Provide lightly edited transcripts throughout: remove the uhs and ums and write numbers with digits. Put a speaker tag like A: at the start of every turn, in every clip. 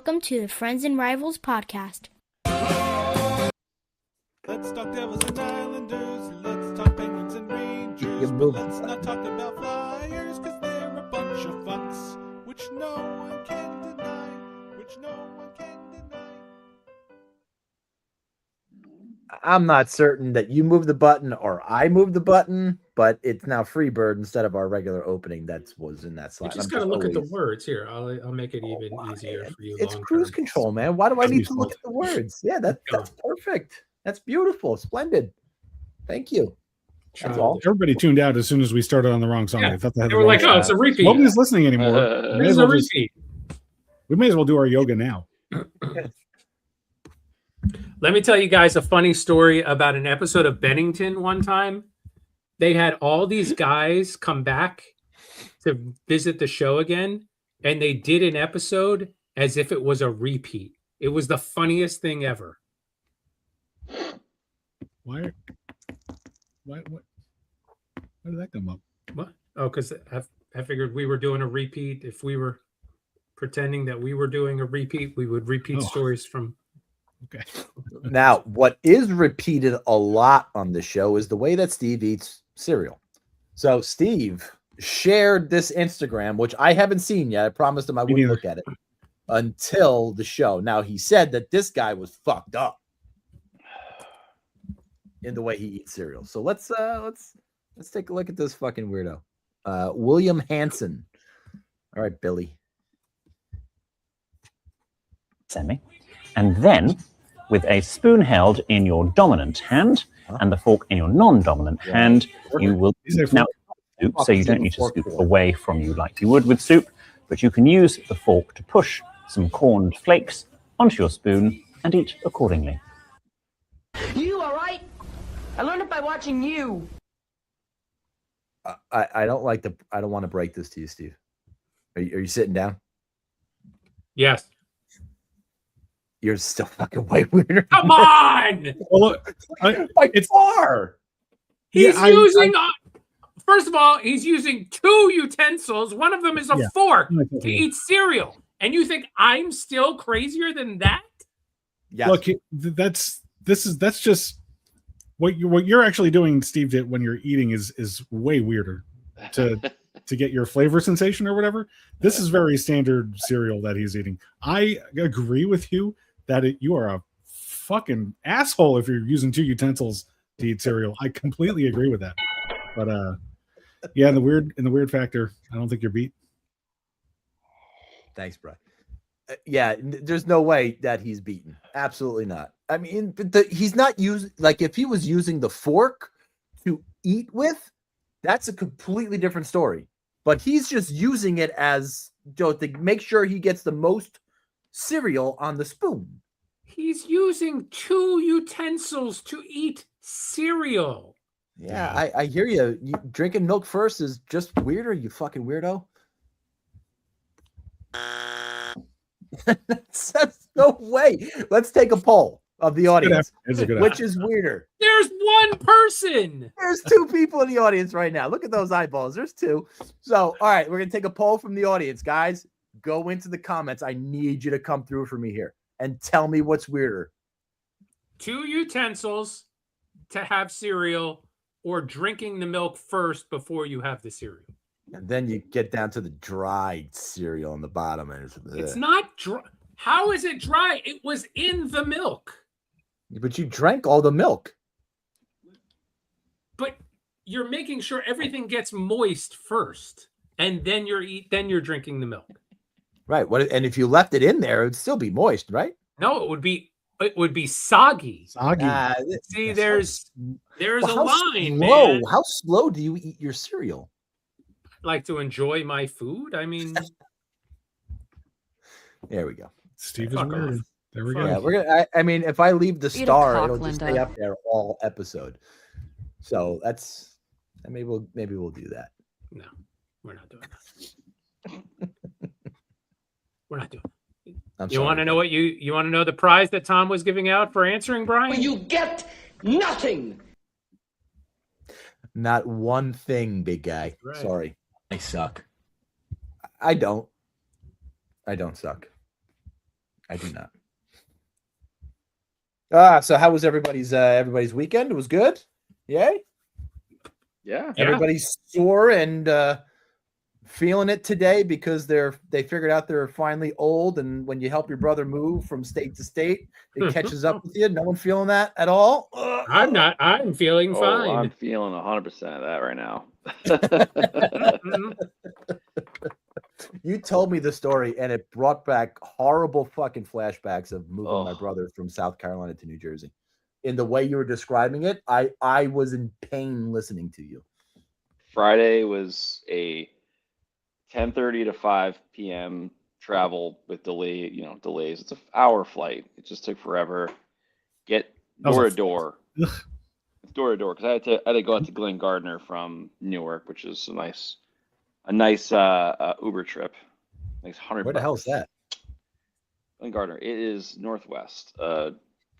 A: Welcome to the Friends and Rivals podcast.
B: Let's talk Devils and Islanders. Let's talk Penguins and Rangers. But let's not talk about Flyers, because they're a bunch of fucks, which no one can deny.
C: I'm not certain that you move the button or I move the button, but it's now Freebird instead of our regular opening that was in that slide.
D: You just got to look at the words here. I'll make it even easier for you.
C: It's cruise control, man. Why do I need to look at the words? Yeah, that's perfect. That's beautiful. Splendid. Thank you. That's all.
E: Everybody tuned out as soon as we started on the wrong song.
D: Yeah.
E: I thought
D: they were like, "Oh, it's a repeat."
E: Nobody's listening anymore.
D: It's a repeat.
E: We may as well do our yoga now.
D: Let me tell you guys a funny story about an episode of Bennington one time. They had all these guys come back to visit the show again, and they did an episode as if it was a repeat. It was the funniest thing ever.
E: Why did that come up?
D: What? Oh, because I figured we were doing a repeat. If we were pretending that we were doing a repeat, we would repeat stories from...
E: Okay.
C: Now, what is repeated a lot on the show is the way that Steve eats cereal. So Steve shared this Instagram, which I haven't seen yet. I promised him I wouldn't look at it until the show. Now, he said that this guy was fucked up in the way he eats cereal. So let's take a look at this fucking weirdo. William Hansen. All right, Billy.
F: Semi. And then, with a spoon held in your dominant hand and the fork in your non-dominant hand, you will now soup, so you don't need to scoop away from you like you would with soup, but you can use the fork to push some corned flakes onto your spoon and eat accordingly.
G: You all right? I learned it by watching you.
C: I don't want to break this to you, Steve. Are you sitting down?
D: Yes.
C: You're still fucking way weirder.
D: Come on!
E: Well, look,
C: it's far.
D: He's using. First of all, he's using two utensils. One of them is a fork to eat cereal, and you think I'm still crazier than that?
C: Yeah.
E: Look, that's just what you're actually doing, Steve. When you're eating is way weirder to get your flavor sensation or whatever. This is very standard cereal that he's eating. I agree with you that you are a fucking asshole if you're using two utensils to eat cereal. I completely agree with that. But yeah, in the weird factor, I don't think you're beat.
C: Thanks, bro. Yeah, there's no way that he's beaten. Absolutely not. I mean, he's not using, like, if he was using the fork to eat with, that's a completely different story. But he's just using it as to make sure he gets the most cereal on the spoon.
D: He's using two utensils to eat cereal.
C: Yeah, I hear you. Drinking milk first is just weirder, you fucking weirdo. That's no way. Let's take a poll of the audience. Which is weirder?
D: There's one person.
C: There's two people in the audience right now. Look at those eyeballs. There's two. So, all right, we're going to take a poll from the audience. Guys, go into the comments. I need you to come through for me here and tell me what's weirder.
D: Two utensils to have cereal or drinking the milk first before you have the cereal.
C: And then you get down to the dried cereal on the bottom. And
D: it's not dry. How is it dry? It was in the milk.
C: But you drank all the milk.
D: But you're making sure everything gets moist first, and then you're drinking the milk.
C: Right. And if you left it in there, it would still be moist, right?
D: No, it would be soggy. See, there's a line, man.
C: How slow do you eat your cereal?
D: Like to enjoy my food. I mean,
C: there we go.
E: Steve is weird. There we go.
C: Yeah, we're gonna. I mean, if I leave the star, it'll just stay up there all episode. So that's maybe we'll do that.
D: No, we're not doing that. We're not doing it. You want to know what you want to know the prize that Tom was giving out for answering, Brian?
G: You get nothing.
C: Not one thing, big guy. Right. Sorry.
H: I suck.
C: I don't suck. I do not. So how was everybody's weekend? It was good. Yay.
H: Yeah.
C: Everybody's sore and feeling it today because they figured out they're finally old, and when you help your brother move from state to state, it catches up with you. No one feeling that at all.
D: I'm not. I'm feeling
H: I'm
D: fine.
H: feeling 100% of that right now.
C: You told me the story, and it brought back horrible fucking flashbacks of moving my brother from South Carolina to New Jersey. In the way you were describing it, I was in pain listening to you.
H: Friday was a 10:30 to 5 p.m. travel with delays. It's an hour flight. It just took forever. Get door to door. Door to door, because I had to go out to Glen Gardner from Newark, which is a nice Uber trip. Nice $100.
C: Where the hell is that?
H: Glen Gardner. It is northwest.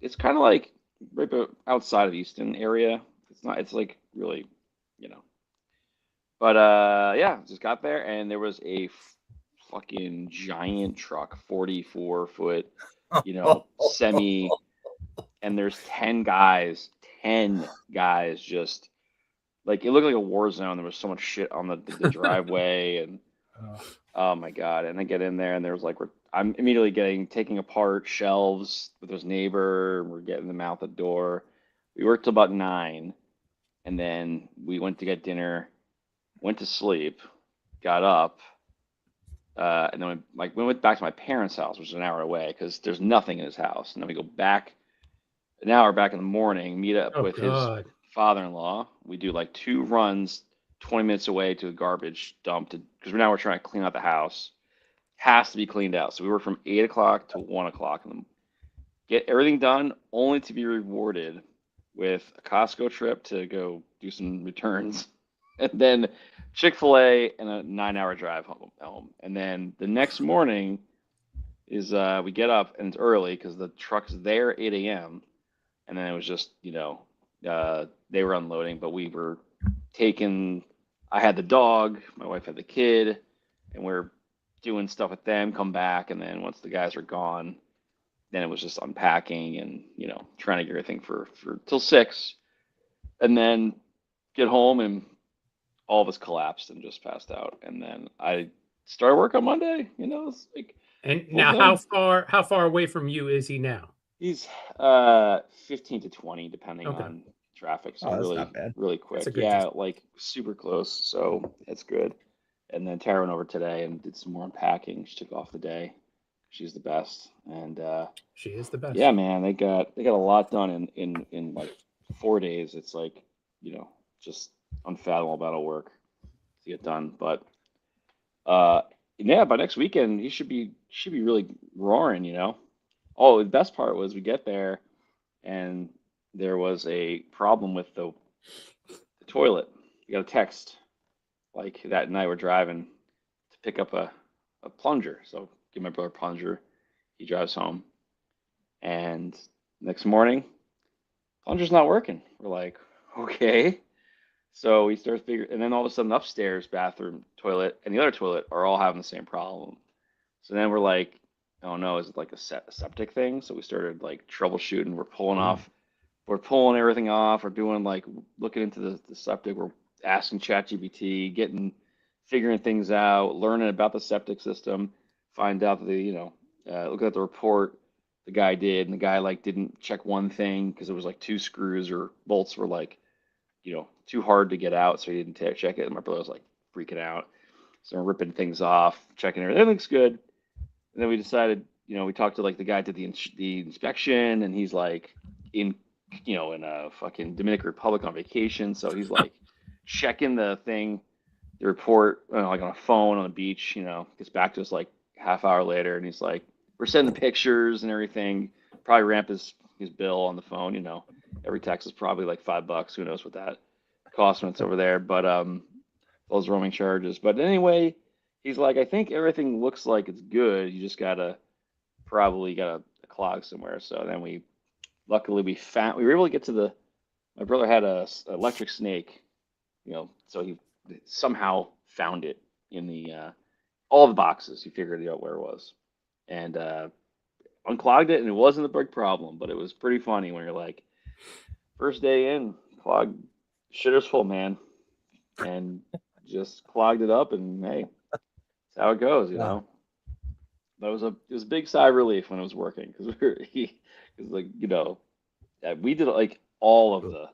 H: It's kind of like right outside of Easton area. It's not. It's like really, But yeah, just got there, and there was a fucking giant truck, 44-foot, semi, and there's 10 guys just like, it looked like a war zone. There was so much shit on the driveway, and oh my God. And I get in there, and there was like, I'm immediately taking apart shelves with his neighbor, and we're getting them out the door. We worked till about 9, and then we went to get dinner, went to sleep, got up, and then we went back to my parents' house, which is an hour away, because there's nothing in his house. And then we go back an hour back in the morning, meet up with his father-in-law. We do like 2 runs 20 minutes away to a garbage dump, because now we're trying to clean out the house. Has to be cleaned out. So we work from 8 o'clock to 1 o'clock, and get everything done, only to be rewarded with a Costco trip to go do some returns, and then Chick-fil-A and a 9-hour drive home. And then the next morning is we get up, and it's early because the truck's there at 8 a.m. And then it was just, they were unloading, but we were I had the dog, my wife had the kid, and we're doing stuff with them, come back. And then once the guys are gone, then it was just unpacking and, trying to get everything for till 6, and then get home, and all of us collapsed and just passed out. And then I started work on Monday, it's like.
D: And now how far away from you is he now?
H: He's 15 to 20, depending on traffic. So
C: that's not bad.
H: Really quick. Yeah, like super close. So it's good. And then Tara went over today and did some more unpacking. She took off the day. She's the best. And
D: she is the best.
H: Yeah, man, they got a lot done in like 4 days. It's like, just unfathomable amount of work to get done. But yeah, by next weekend he should be really roaring, Oh, the best part was we get there, and there was a problem with the toilet. We got a text like that night. We're driving to pick up a plunger. So give my brother a plunger. He drives home, and next morning, plunger's not working. We're like, okay. So we start figuring, and then all of a sudden, upstairs bathroom, toilet, and the other toilet are all having the same problem. So then we're like, oh no, is it like a septic thing? So we started like troubleshooting. We're pulling everything off. We're doing like looking into the septic. We're asking ChatGPT, figuring things out, learning about the septic system. Find out that looking at the report the guy did, and the guy like didn't check one thing because it was like 2 screws or bolts were like, too hard to get out, so he didn't check it. And my brother was like freaking out. So we're ripping things off, checking everything. Everything's good. And then we decided, we talked to like the guy that did the inspection, and he's like in a fucking Dominican Republic on vacation. So he's like checking the report, like on a phone on the beach, gets back to us like half hour later. And he's like, we're sending pictures and everything, probably ramp his bill on the phone, every text is probably like $5. Who knows what that costs when it's over there, but those roaming charges. But anyway, he's like, I think everything looks like it's good. You just probably got a clog somewhere. So then luckily we were able to get to my brother had a electric snake, so he somehow found it in all the boxes. He figured out where it was. And unclogged it, and it wasn't a big problem, but it was pretty funny when you're like, first day in, clogged, shitter's full, man, and just clogged it up, and hey, that's how it goes, you know. It was a big sigh of relief when it was working because like, you know, we did like all of the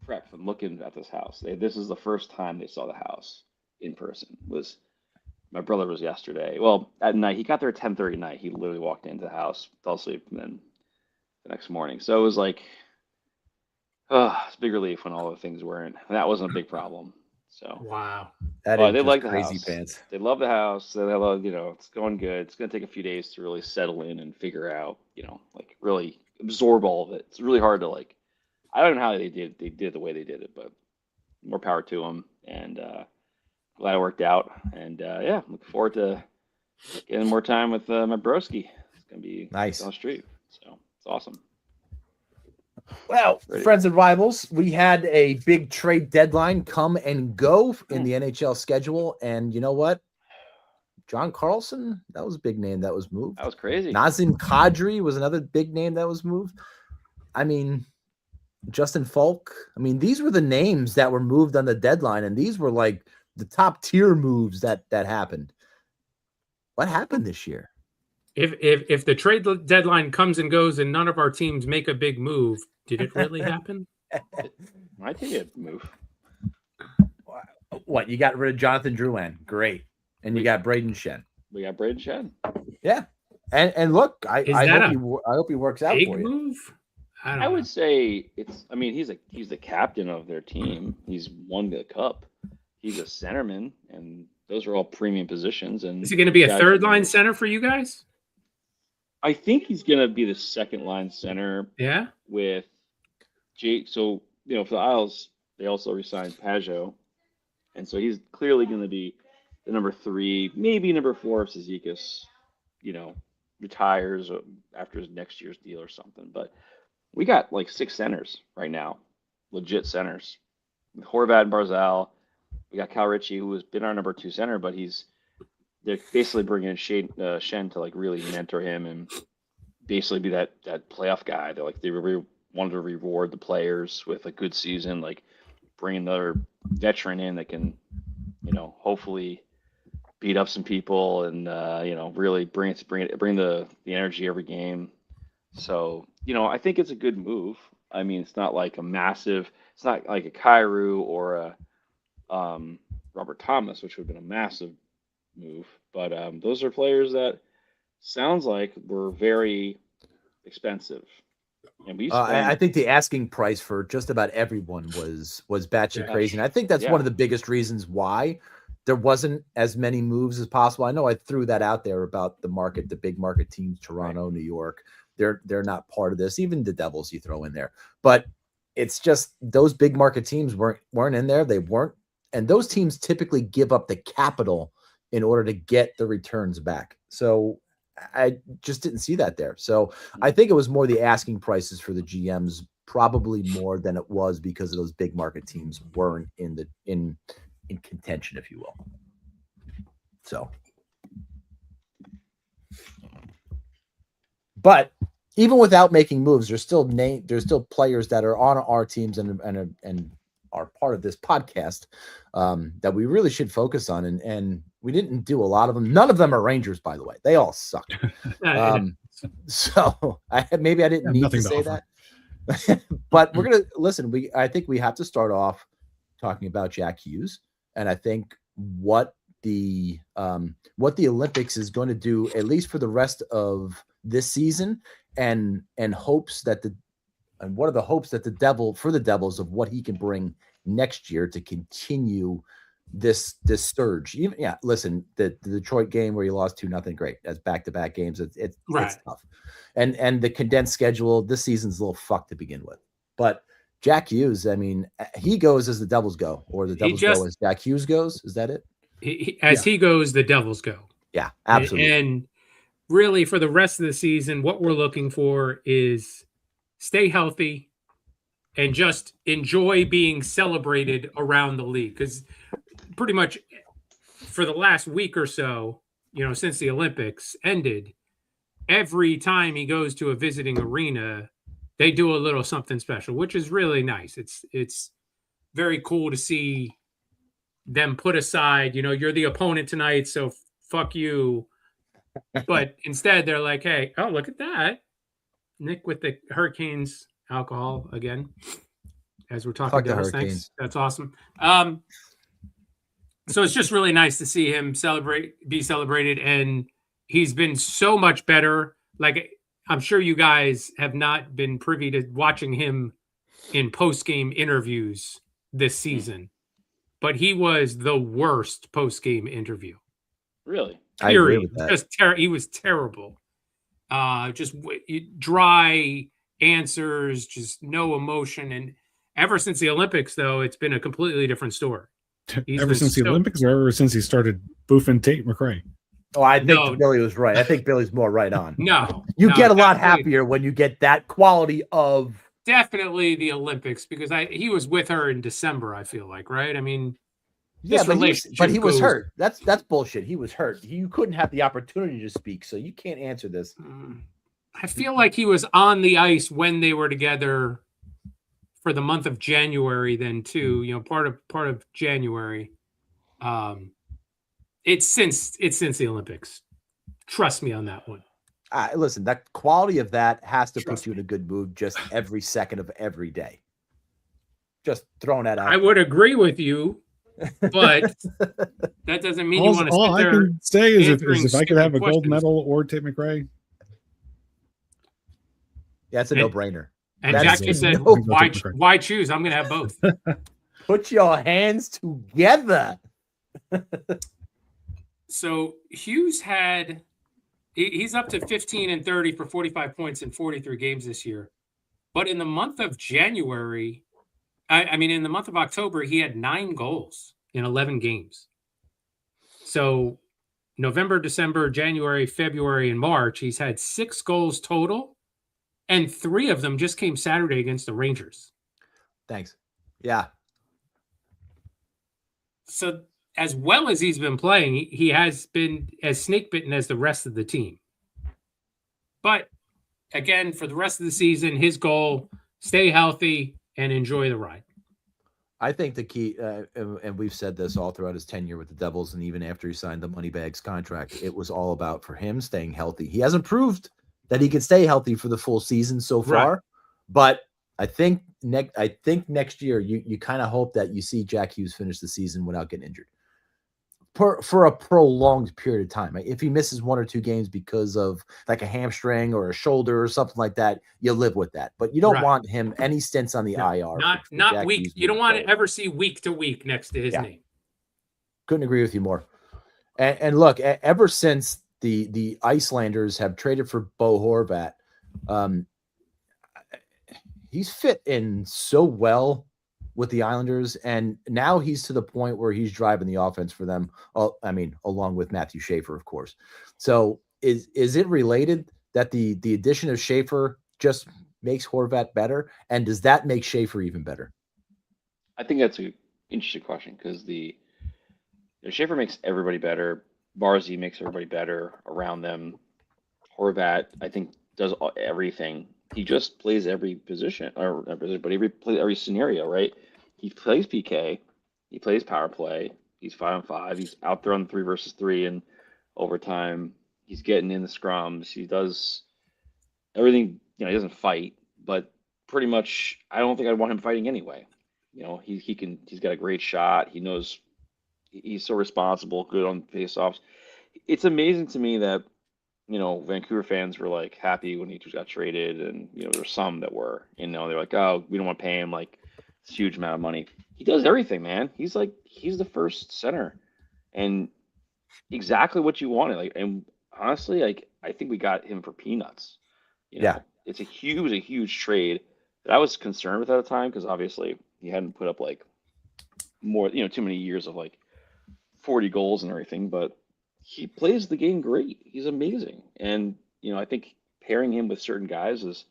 H: prep and looking at this house. This is the first time they saw the house in person. Was my brother was yesterday. Well, at night he got there at 10:30 at night. He literally walked into the house, fell asleep, and then the next morning. So it was like, it's a big relief when all the things weren't. And that wasn't a big problem. So
D: wow,
C: That
H: but
C: is
H: they
C: just
H: like the
C: crazy
H: house.
C: pants.
H: They love the house. They love, you know, it's going good. It's going to take a few days to really settle in and figure out, you know, like really absorb all of it. It's really hard to like. I don't know how they did the way they did it, but more power to them. And glad it worked out. And yeah, looking forward to getting more time with my broski. It's gonna be
C: Nice
H: down the street, so it's awesome.
C: Well,
H: Ready.
C: friends and rivals, we had a big trade deadline come and go in the NHL schedule. And you know what? John Carlson, that was a big name that was moved.
H: That was crazy.
C: Nazem Kadri was another big name that was moved. I mean, Justin Falk. I mean, these were the names that were moved on the deadline, and these were like the top tier moves that happened. What happened this year?
D: If the trade deadline comes and goes and none of our teams make a big move, did it really happen?
H: I think it move.
C: What, you got rid of Jonathan Drouin? Great. And you got Braden Shen.
H: We got Braden Shen.
C: Yeah. And look, I hope he works out
D: Big
C: for you.
D: move?
H: I would say it's. I mean, he's the captain of their team. He's won the cup. He's a centerman, and those are all premium positions. And
D: is he going to be a third line center for you guys?
H: I think he's going to be the second line center.
D: Yeah.
H: With Jake. So you know, for the Isles, they also re-signed Pajot, and so he's clearly going to be the number 3, maybe number 4 if Zizekas, you know, retires after his next year's deal or something. But we got like 6 centers right now, legit centers. With Horvat and Barzal, we got Cal Ritchie, who has been our number 2 center, but they're basically bringing in Shen to like really mentor him and basically be that playoff guy. They're like, they really wanted to reward the players with a good season, like bring another veteran in that can, you know, hopefully beat up some people and you know, really bring the energy every game. So, you know, I think it's a good move. I mean, it's not like it's not like a Kyrou or a Robert Thomas, which would have been a massive move. But those are players that sounds like were very expensive. And
C: I think the asking price for just about everyone was batshit crazy. And I think that's one of the biggest reasons why there wasn't as many moves as possible. I know I threw that out there about the market, the big market teams, Toronto, New York. They're not part of this. Even the Devils you throw in there. But it's just those big market teams weren't in there. They weren't. And those teams typically give up the capital in order to get the returns back. So I just didn't see that there. So I think it was more the asking prices for the GMs, probably more than it was because of those big market teams weren't in contention, if you will. So, but even without making moves, there's still players that are on our teams and are part of this podcast that we really should focus on. And we didn't do a lot of them. None of them are Rangers, by the way. They all suck. So maybe I didn't need to say that. But we're gonna listen. I think we have to start off talking about Jack Hughes, and I think what the Olympics is going to do, at least for the rest of this season, and hopes that what are the hopes that the Devils of what he can bring next year to continue this surge. Listen, the Detroit game where you lost 2-0, great. That's back-to-back games. It's tough. And the condensed schedule, this season's a little fucked to begin with. But Jack Hughes, I mean, he goes as the Devils go, or the Devils go as Jack Hughes goes. Is that it?
D: He goes, the Devils go.
C: Yeah, absolutely.
D: And really, for the rest of the season, what we're looking for is stay healthy and just enjoy being celebrated around the league. Because pretty much for the last week or so, you know, since the Olympics ended, every time he goes to a visiting arena, they do a little something special, which is really nice. It's very cool to see them put aside, you're the opponent tonight, so fuck you. But instead they're like, hey, oh, look at that. Nick with the Hurricanes alcohol again, as we're talking
C: Fuck the
D: Devils.
C: Hurricanes.
D: Thanks. That's awesome. So it's just really nice to see him be celebrated. And he's been so much better. Like, I'm sure you guys have not been privy to watching him in post-game interviews this season, but he was the worst post-game interview.
H: Really?
C: I agree with that.
D: Just he was terrible. Just dry answers, just no emotion. And ever since the Olympics, though, it's been a completely different story.
E: Ever since the Olympics, or ever since he started boofing Tate McRae?
C: Oh, I think Billy was right. I think Billy's more right on.
D: You
C: get a lot happier when you get that quality of.
D: Definitely the Olympics, because he was with her in December, I feel like, right? I mean,
C: yeah, but he was hurt. That's bullshit. He was hurt. You couldn't have the opportunity to speak, so you can't answer this.
D: I feel like he was on the ice when they were together for the month of January, then too. Part of January. It's since the Olympics. Trust me on that one.
C: Listen, that quality of that has to put you in a good mood just every second of every day. Just throwing that out.
D: I would agree with you, but that doesn't mean you want to sit
E: all
D: there.
E: I can say is if I could have a gold medal or Tate McRae.
C: Yeah, it's a no-brainer.
D: And Jackie said, why choose? I'm going to have both.
C: Put your hands together.
D: So Hughes he's up to 15 and 30 for 45 points in 43 games this year. But in the month of January, in the month of October, he had 9 goals in 11 games. So November, December, January, February, and March, he's had 6 goals total. And 3 of them just came Saturday against the Rangers.
C: Thanks. Yeah.
D: So as well as he's been playing, he has been as snake bitten as the rest of the team. But again, for the rest of the season, his goal, stay healthy and enjoy the ride.
C: I think the key, and we've said this all throughout his tenure with the Devils, and even after he signed the Moneybags contract, it was all about for him staying healthy. He hasn't proved that he can stay healthy for the full season so far. Right. But I think next year you kind of hope that you see Jack Hughes finish the season without getting injured for a prolonged period of time. If he misses 1 or 2 games because of like a hamstring or a shoulder or something like that, you live with that. But you don't want him any stints on the IR.
D: Not week. You don't want to ever see week to week next to his name.
C: Couldn't agree with you more. And look, ever since the Icelanders have traded for Bo Horvat, he's fit in so well with the Islanders, and now he's to the point where he's driving the offense for them. Along with Paul Schaeffer, of course. So is it related that the addition of Schaeffer just makes Horvat better, and does that make Schaeffer even better?
H: I think that's an interesting question because Schaeffer makes everybody better. Barzy makes everybody better around them. Horvat, I think, does everything. He just plays every position, but every scenario, right? He plays PK, he plays power play, he's 5-on-5, he's out there on 3 versus 3 and overtime. He's getting in the scrums. He does everything. He doesn't fight, but pretty much, I don't think I'd want him fighting anyway. He's got a great shot. He knows. He's so responsible, good on faceoffs. It's amazing to me that, Vancouver fans were like happy when he just got traded, and there's some that were, they're like, oh, we don't want to pay him like this huge amount of money. He does everything, man. He's the first center, and exactly what you wanted. And honestly, I think we got him for peanuts. It's a huge trade that I was concerned with at the time because obviously he hadn't put up like more, too many years of like 40 goals and everything, but he plays the game great. He's amazing. And, I think pairing him with certain guys is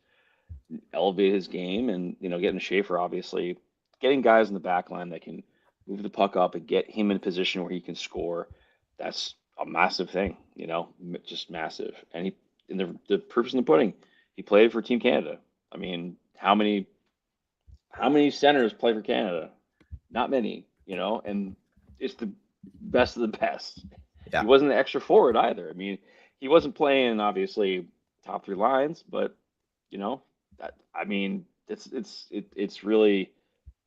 H: elevate his game, and, getting Schaeffer, obviously getting guys in the back line that can move the puck up and get him in a position where he can score. That's a massive thing, just massive. And the proof's in the pudding. He played for Team Canada. I mean, how many centers play for Canada? Not many, and it's the best of the best.
C: Yeah.
H: He wasn't an extra forward either. I mean, he wasn't playing obviously top 3 lines, but it's really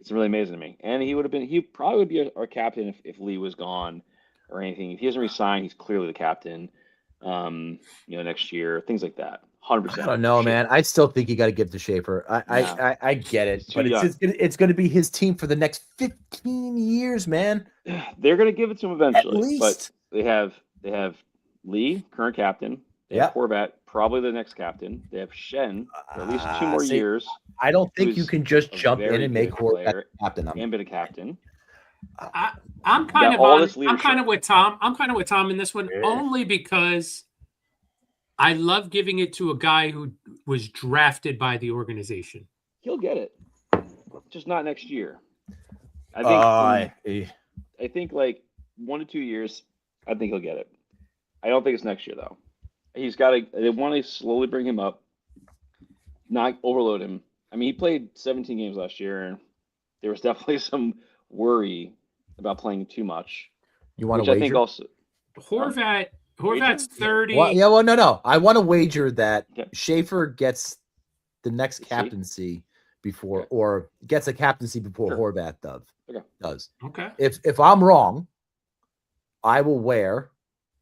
H: amazing to me. And he probably would be our captain if Lee was gone or anything. If he doesn't resign, he's clearly the captain. Next year, things like that. 100%.
C: I don't know, man. I still think you got to give to Schaeffer. I get it, but it's going to be his team for the next 15 years, man.
H: They're going to give it to him eventually.
C: At least.
H: But they have Lee, current captain. They have Horvat, probably the next captain. They have Shen for at least 2 more years.
C: I don't think you can just jump in and make Horvat captain.
H: And been a captain.
D: I'm kind of with Tom. I'm kind of with Tom in this one only because I love giving it to a guy who was drafted by the organization.
H: He'll get it, just not next year. I think like 1 to 2 years. I think he'll get it. I don't think it's next year though. They want to slowly bring him up, not overload him. I mean, he played 17 games last year, and there was definitely some worry about playing too much.
C: You want to wager?
H: I think also
D: Horvat's 30.
C: Well, no. I want to wager that Schaeffer gets the next captaincy before, or gets a captaincy before Horvat does.
D: Okay.
C: If I'm wrong, I will wear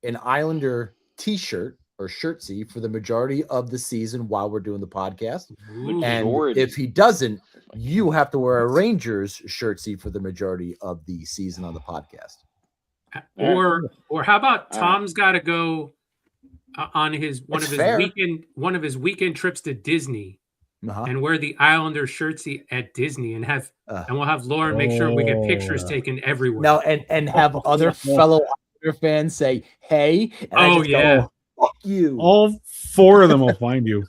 C: an Islander T-shirt or shirtsy for the majority of the season while we're doing the podcast. And if he doesn't, you have to wear a Rangers shirtsy for the majority of the season on the podcast.
D: Or how about Tom's got to go on one of his weekend trips to Disney and wear the Islander shirtsy at Disney and we'll have Lauren make sure we get pictures taken everywhere.
C: No, and have other fellow Islander fans say, "Hey," and go, "Fuck you."
E: All 4 of them will find you.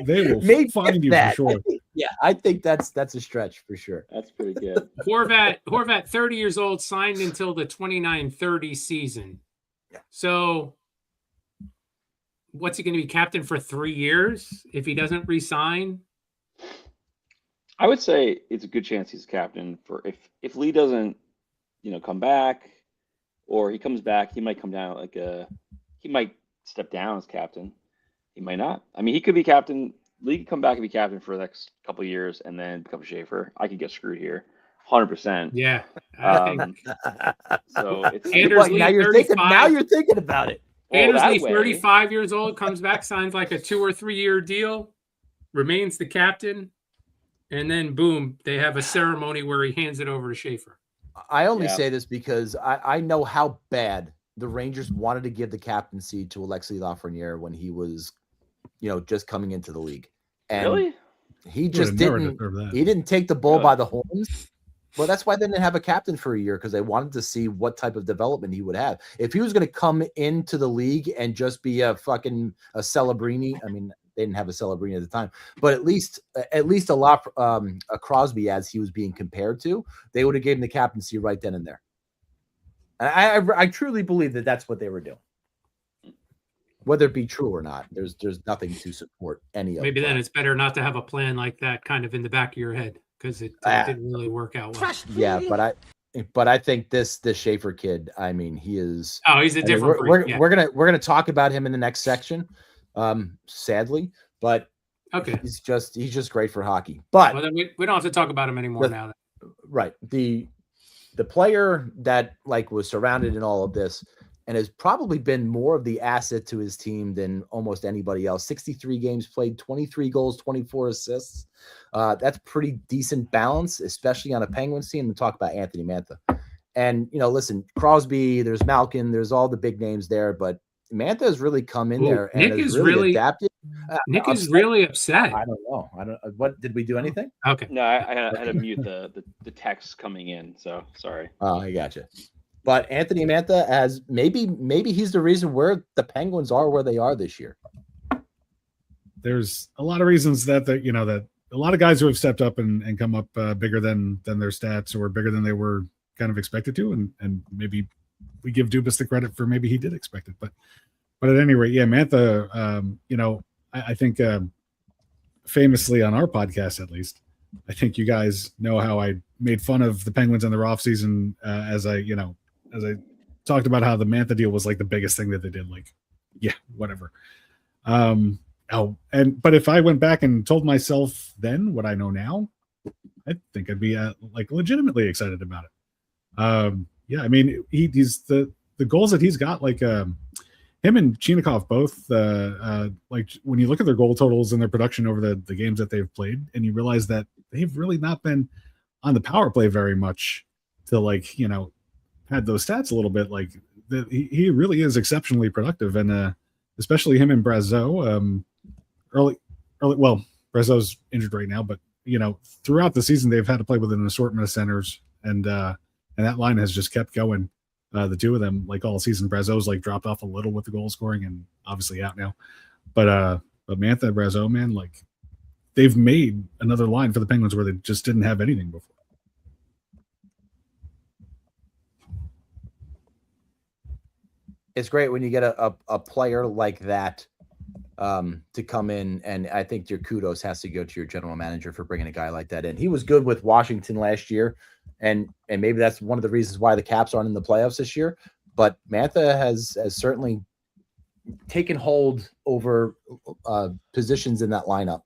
E: They will find you for sure.
C: Yeah, I think that's a stretch for sure.
H: That's pretty good.
D: Horvat, 30 years old, signed until the 29-30 season.
C: Yeah.
D: So what's he going to be captain for 3 years if he doesn't resign?
H: I would say it's a good chance he's captain for if Lee doesn't, come back, or he comes back, he might come down he might step down as captain. He might not. I mean, he could be captain. Lee could come back and be captain for the next couple of years and then become Schaeffer. I could get screwed here, 100%.
D: Yeah, I think.
H: So it's
C: now you're thinking about it.
D: Anders Lee, 35 years old, comes back, signs like a 2 or 3 year deal, remains the captain, and then boom, they have a ceremony where he hands it over to Schaeffer.
C: I only say this because I know how bad the Rangers wanted to give the captaincy to Alexis Lafreniere when he was, just coming into the league. And
H: really?
C: He just didn't. He didn't take the bull by the horns. Well, that's why they didn't have a captain for a year, because they wanted to see what type of development he would have. If he was going to come into the league and just be a Celebrini, I mean, they didn't have a Celebrini at the time, but at least a Crosby, as he was being compared to, they would have given him the captaincy right then and there. I truly believe that that's what they were doing. Whether it be true or not, there's nothing to support any of it.
D: Maybe then it's better not to have a plan like that kind of in the back of your head, because it didn't really work out well.
C: Yeah, but I think this Schaeffer kid, I mean, he is.
D: Oh, he's a different breed.
C: We're gonna talk about him in the next section, sadly, but
D: okay,
C: he's just great for hockey. But
D: then we don't have to talk about him anymore now.
C: Right, the player that was surrounded in all of this and has probably been more of the asset to his team than almost anybody else. 63 games played, 23 goals, 24 assists. That's pretty decent balance, especially on a Penguins team. We'll talk about Anthony Mantha. And, listen, Crosby, there's Malkin, there's all the big names there, but Mantha has really come in there and has really adapted.
D: Nick is really upset.
C: I don't know. What did we do anything?
D: Okay.
H: No, I had to mute the text coming in, so sorry.
C: Oh, I gotcha. But Anthony Mantha, as maybe he's the reason where the Penguins are where they are this year.
E: There's a lot of reasons that a lot of guys who have stepped up and come up bigger than their stats, or bigger than they were kind of expected to, and maybe we give Dubas the credit for maybe he did expect it, but But at any rate, yeah, Mantha, I think famously on our podcast, at least, I think you guys know how I made fun of the Penguins in their offseason as I talked about how the Mantha deal was like the biggest thing that they did. Like, yeah, whatever. But if I went back and told myself then what I know now, I think I'd be like legitimately excited about it. Yeah, I mean, he's the goals that he's got, like him and Chinakhov both, like when you look at their goal totals and their production over the games that they've played, and you realize that they've really not been on the power play very much to had those stats a little bit. Like he really is exceptionally productive, and especially him and Brazeau. Well, Brazeau's injured right now, but throughout the season they've had to play with an assortment of centers, and that line has just kept going. The two of them, like all season. Brazeau's like dropped off a little with the goal scoring and obviously out now. But Mantha and Brazeau, man, like they've made another line for the Penguins where they just didn't have anything before.
C: It's great when you get a player like that to come in, and I think your kudos has to go to your general manager for bringing a guy like that in. He was good with Washington last year, and maybe that's one of the reasons why the Caps aren't in the playoffs this year. But Mantha has certainly taken hold over positions in that lineup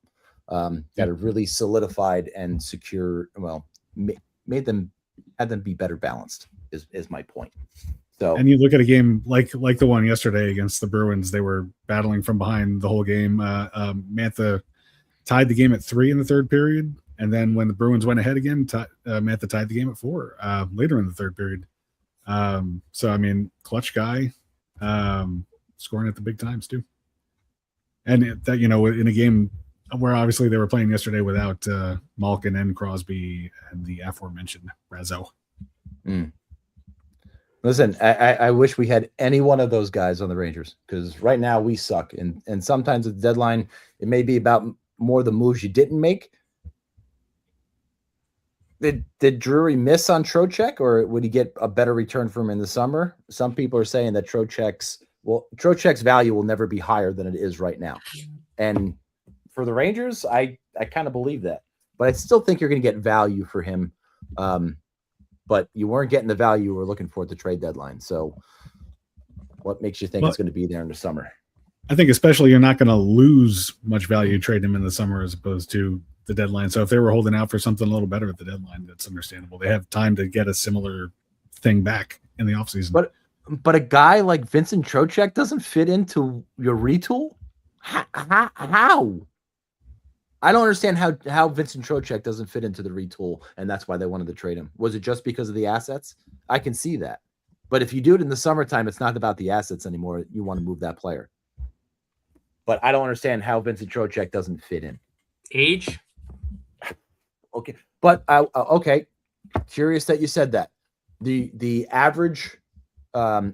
C: that are really solidified and secure. Well, had them be better balanced is my point. So,
E: and you look at a game like the one yesterday against the Bruins, they were battling from behind the whole game. Mantha tied the game at 3 in the third period, and then when the Bruins went ahead again, Mantha tied the game at 4 later in the third period. So I mean, clutch guy, scoring at the big times too. And that in a game where obviously they were playing yesterday without Malkin and Crosby and the aforementioned Brazeau.
C: Listen, I wish we had any one of those guys on the Rangers, because right now we suck. And sometimes at the deadline, it may be about more the moves you didn't make. Did Drury miss on Trocheck, or would he get a better return from him in the summer? Some people are saying that Trocheck's value will never be higher than it is right now. And for the Rangers, I kind of believe that. But I still think you're going to get value for him. But you weren't getting the value you were looking for at the trade deadline. So what makes you think it's going to be there in the summer?
E: I think especially you're not going to lose much value trading him in the summer as opposed to the deadline. So if they were holding out for something a little better at the deadline, that's understandable. They have time to get a similar thing back in the offseason.
C: But a guy like Vincent Trocheck doesn't fit into your retool? How? I don't understand how Vincent Trocheck doesn't fit into the retool, and that's why they wanted to trade him. Was it just because of the assets? I can see that. But if you do it in the summertime, it's not about the assets anymore. You want to move that player. But I don't understand how Vincent Trocheck doesn't fit in.
D: Age?
C: Okay. But, okay. Curious that you said that. The average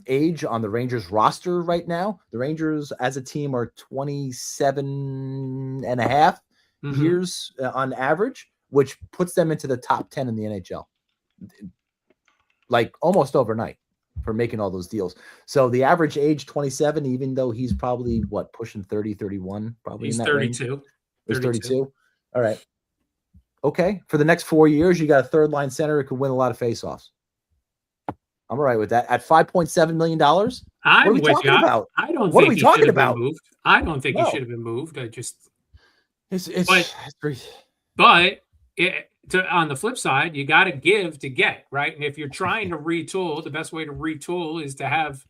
C: age on the Rangers roster right now, the Rangers as a team are 27 and a half. Years on average, which puts them into the top 10 in the NHL, like almost overnight for making all those deals. So the average age 27, even though he's probably pushing 30, 31, probably
D: he's
C: in that
D: 32.
C: Range. He's 32. All right. Okay. For the next 4 years, you got a third line center who can win a lot of faceoffs. I'm all right with that. At $5.7 million. What are we talking about?
D: I don't
C: what
D: think
C: are we talking about?
D: Moved. I don't think he should have been moved. On the flip side, you got to give to get, right? And if you're trying to retool, the best way to retool is to have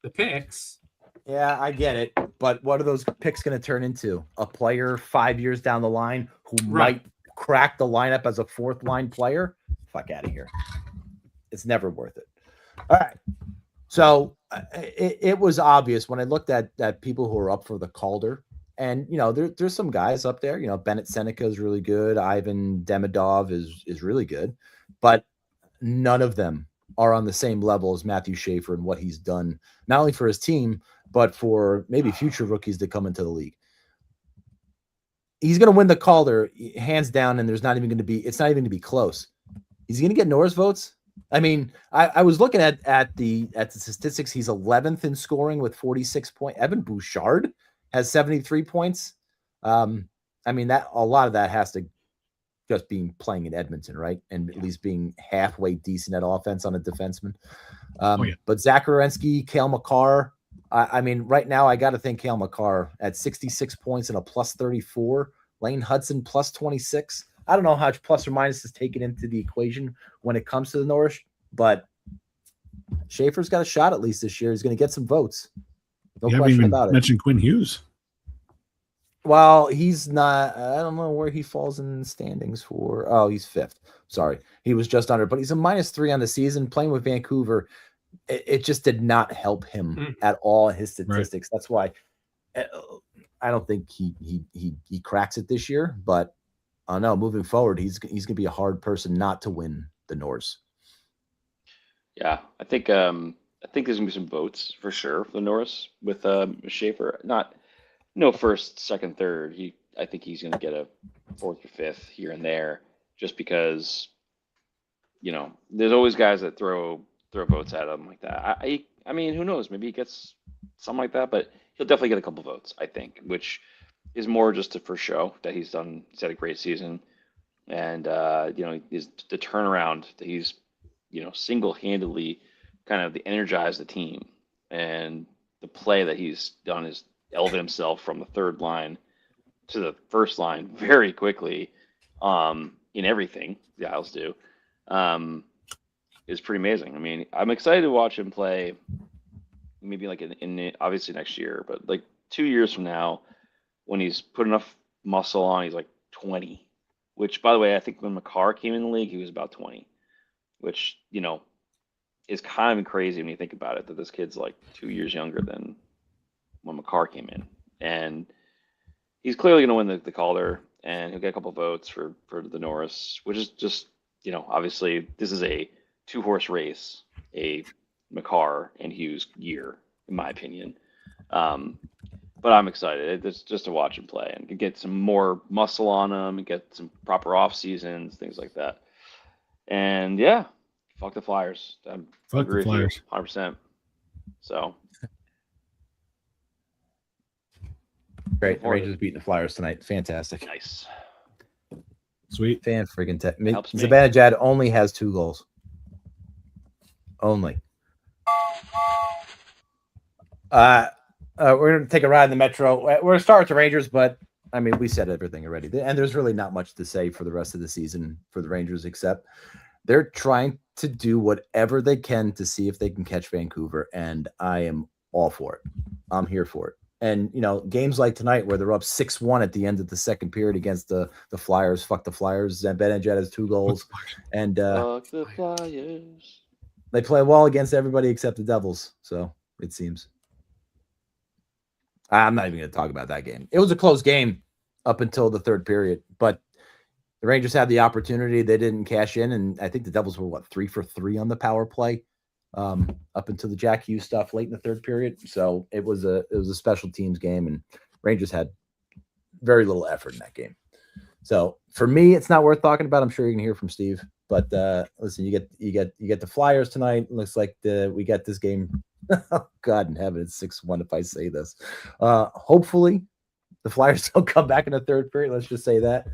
D: the picks.
C: Yeah, I get it. But what are those picks going to turn into? A player 5 years down the line who might crack the lineup as a fourth line player? Fuck out of here. It's never worth it. All right. So it was obvious when I looked at people who are up for the Calder. And, there's some guys up there. Bennett Seneca is really good. Ivan Demidov is really good. But none of them are on the same level as Matthew Schaeffer and what he's done, not only for his team, but for maybe future rookies to come into the league. He's going to win the Calder hands down, and it's not even going to be close. He's going to get Norris votes. I mean, I was looking at the statistics. He's 11th in scoring with 46 points. Evan Bouchard has 73 points. I mean, that a lot of that has to just being playing in Edmonton, right? And at least being halfway decent at offense on a defenseman. But Zach Werenski, Cale Makar. I mean, right now I got to think Cale Makar at 66 points and a plus 34. Lane Hudson plus 26. I don't know how much plus or minus is taken into the equation when it comes to the Norris, but Schaeffer's got a shot at least this year. He's going to get some votes. No question about it.
E: Mentioned Quinn Hughes.
C: Well, he's not. I don't know where he falls in standings for. Oh, he's 5th. Sorry, he was just under, but he's a -3 on the season. Playing with Vancouver, it just did not help him at all in his statistics. Right. That's why I don't think he cracks it this year. But I don't know. Moving forward, he's going to be a hard person not to win the Norris.
H: Yeah, I think there's gonna be some votes for sure for the Norris with Schaeffer. No first, second, third. I think he's gonna get a 4th or 5th here and there, just because, there's always guys that throw votes at him like that. I mean, who knows? Maybe he gets something like that, but he'll definitely get a couple votes, I think, which is more just for show that he's had a great season, and the turnaround that he's single-handedly kind of energized the team, and the play that he's done is elevate himself from the third line to the first line very quickly in everything the Isles do is pretty amazing. I mean, I'm excited to watch him play maybe like in obviously next year, but like 2 years from now when he's put enough muscle on, he's like 20, which, by the way, I think when Makar came in the league, he was about 20, which, is kind of crazy when you think about it, that this kid's like 2 years younger than when Makar came in. And he's clearly going to win the Calder, and he'll get a couple votes for the Norris, which is just, obviously this is a 2-horse race, a Makar and Hughes year, in my opinion. But I'm excited. It's just to watch him play and get some more muscle on him and get some proper off seasons, things like that. And yeah, fuck the Flyers.
E: Fuck the Flyers.
H: 100%. So.
C: Great. The Rangers beating the Flyers tonight. Fantastic.
H: Nice.
C: Sweet. Zibanejad only has 2 goals. Only. We're going to take a ride in the Metro. We're going to start with the Rangers, but I mean, we said everything already. And there's really not much to say for the rest of the season for the Rangers, except they're trying to do whatever they can to see if they can catch Vancouver. And I am all for it. I'm here for it. And, games like tonight where they're up 6-1 at the end of the second period against the Flyers. Fuck the Flyers. Zibanejad has 2 goals. And
H: fuck the Flyers.
C: They play well against everybody except the Devils. So it seems. I'm not even going to talk about that game. It was a close game up until the third period, but the Rangers had the opportunity. They didn't cash in, and I think the Devils were 3 for 3 on the power play up until the Jack Hughes stuff late in the third period. So it was a special teams game, and Rangers had very little effort in that game. So for me, it's not worth talking about. I'm sure you can hear from Steve, but listen, you get the Flyers tonight. It looks like we got this game. Oh, God in heaven, it's 6-1 if I say this. Hopefully the Flyers don't come back in the third period. Let's just say that.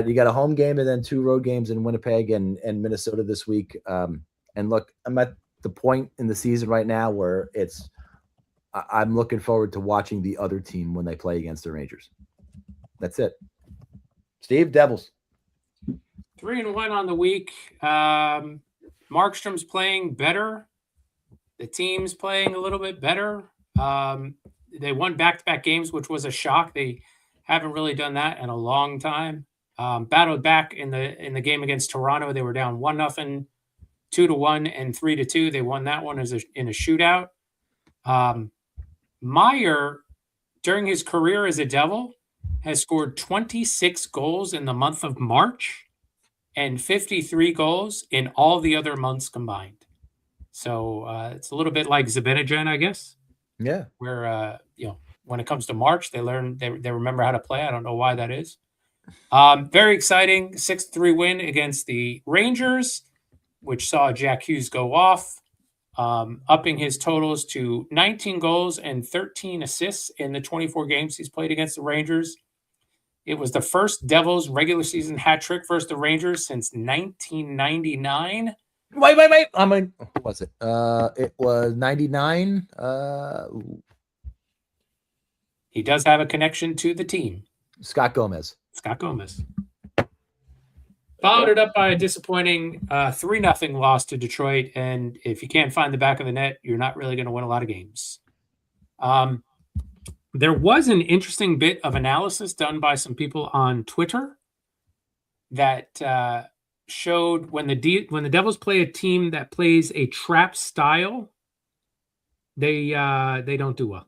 C: You got a home game and then 2 road games in Winnipeg and Minnesota this week. And look, I'm at the point in the season right now where I'm looking forward to watching the other team when they play against the Rangers. That's it. Steve, Devils.
D: 3-1 on the week. Markstrom's playing better. The team's playing a little bit better. They won back-to-back games, which was a shock. They haven't really done that in a long time. Battled back in the game against Toronto. They were down 1-0, 2-1, and 3-2. They won that one in a shootout. Meyer, during his career as a Devil, has scored 26 goals in the month of March and 53 goals in all the other months combined. So it's a little bit like Zibanejad, I guess.
C: Yeah.
D: Where when it comes to March, they remember how to play. I don't know why that is. Very exciting 6-3 win against the Rangers. which saw Jack Hughes go off, upping his totals to 19 goals and 13 assists in the 24 games he's played against the Rangers. It was the first Devils regular season hat trick versus the Rangers since 1999.
C: Wait. What was it? It was 99.
D: He does have a connection to the team.
C: Scott Gomez.
D: Followed it up by a disappointing 3-0 loss to Detroit. And if you can't find the back of the net, you're not really going to win a lot of games. There was an interesting bit of analysis done by some people on Twitter that showed when the Devils play a team that plays a trap style, they don't do well.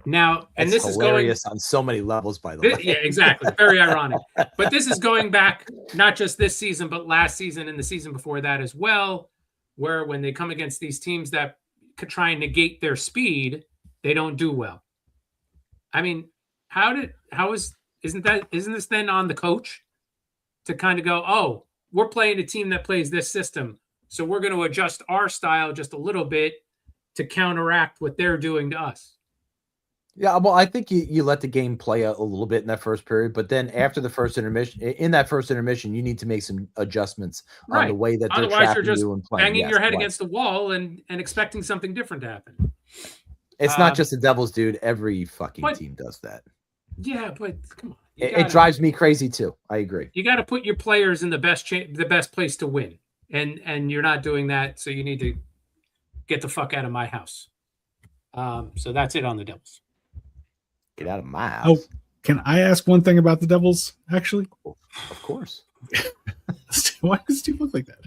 D: Now, and
C: It's
D: this
C: hilarious
D: is going
C: on so many levels, by the way.
D: Yeah, exactly. Very ironic. But this is going back not just this season, but last season and the season before that as well, where when they come against these teams that could try and negate their speed, they don't do well. I mean, isn't this then on the coach to kind of go, oh, we're playing a team that plays this system, so we're going to adjust our style just a little bit to counteract what they're doing to us?
C: Yeah, well, I think you let the game play a little bit in that first period, but then after the first intermission, you need to make some adjustments on the way that they're
D: Otherwise, you're
C: trapping
D: just
C: you and playing.
D: banging your head against the wall and expecting something different to happen.
C: It's not just the Devils, dude. Every fucking team does that.
D: Yeah, but come on.
C: It drives me crazy too. I agree.
D: You got to put your players in the best place to win, and you're not doing that. So you need to get the fuck out of my house. So that's it on the Devils.
C: Get out of my house.
E: Oh, can I ask one thing about the Devils? Actually,
C: of course.
E: Why does Steve look like that?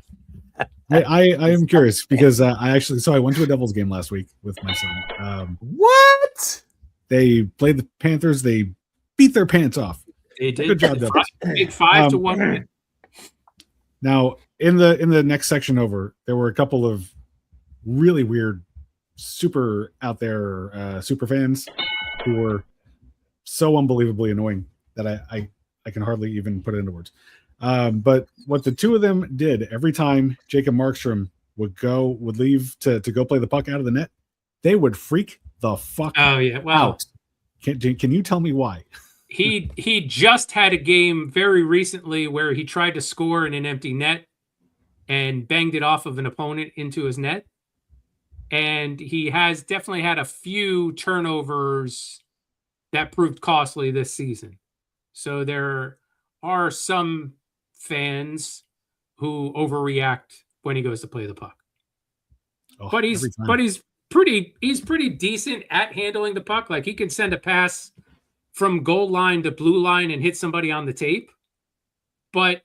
E: I am curious because I went to a Devils game last week with my son.
C: What?
E: They played the Panthers. They beat their pants off.
D: They did.
E: Good job, Devils.
D: Big 5-1 win.
E: Now, in the next section over, there were a couple of really weird, super out there super fans who were so unbelievably annoying that I can hardly even put it into words. But what the two of them did every time Jacob Markstrom would leave to go play the puck out of the net, they would freak the fuck out. Can you tell me why?
D: He just had a game very recently where he tried to score in an empty net and banged it off of an opponent into his net. And he has definitely had a few turnovers that proved costly this season. So there are some fans who overreact when he goes to play the puck. But he's pretty decent at handling the puck. Like he can send a pass from goal line to blue line and hit somebody on the tape. But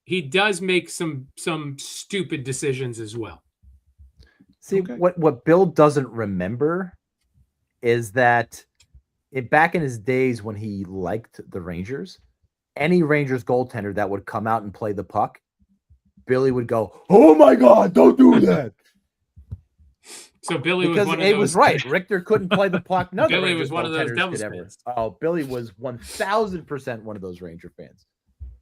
D: he does make some stupid decisions as well.
C: See, what Bill doesn't remember is that back in his days when he liked the Rangers, any Rangers goaltender that would come out and play the puck, Billy would go, "Oh my God, don't do that."
D: So Billy
C: because
D: was one of
C: it
D: those.
C: was right. Richter couldn't play the puck. No,
D: Billy was one of those Devils fans.
C: Oh, Billy was 1,000% one of those Ranger fans.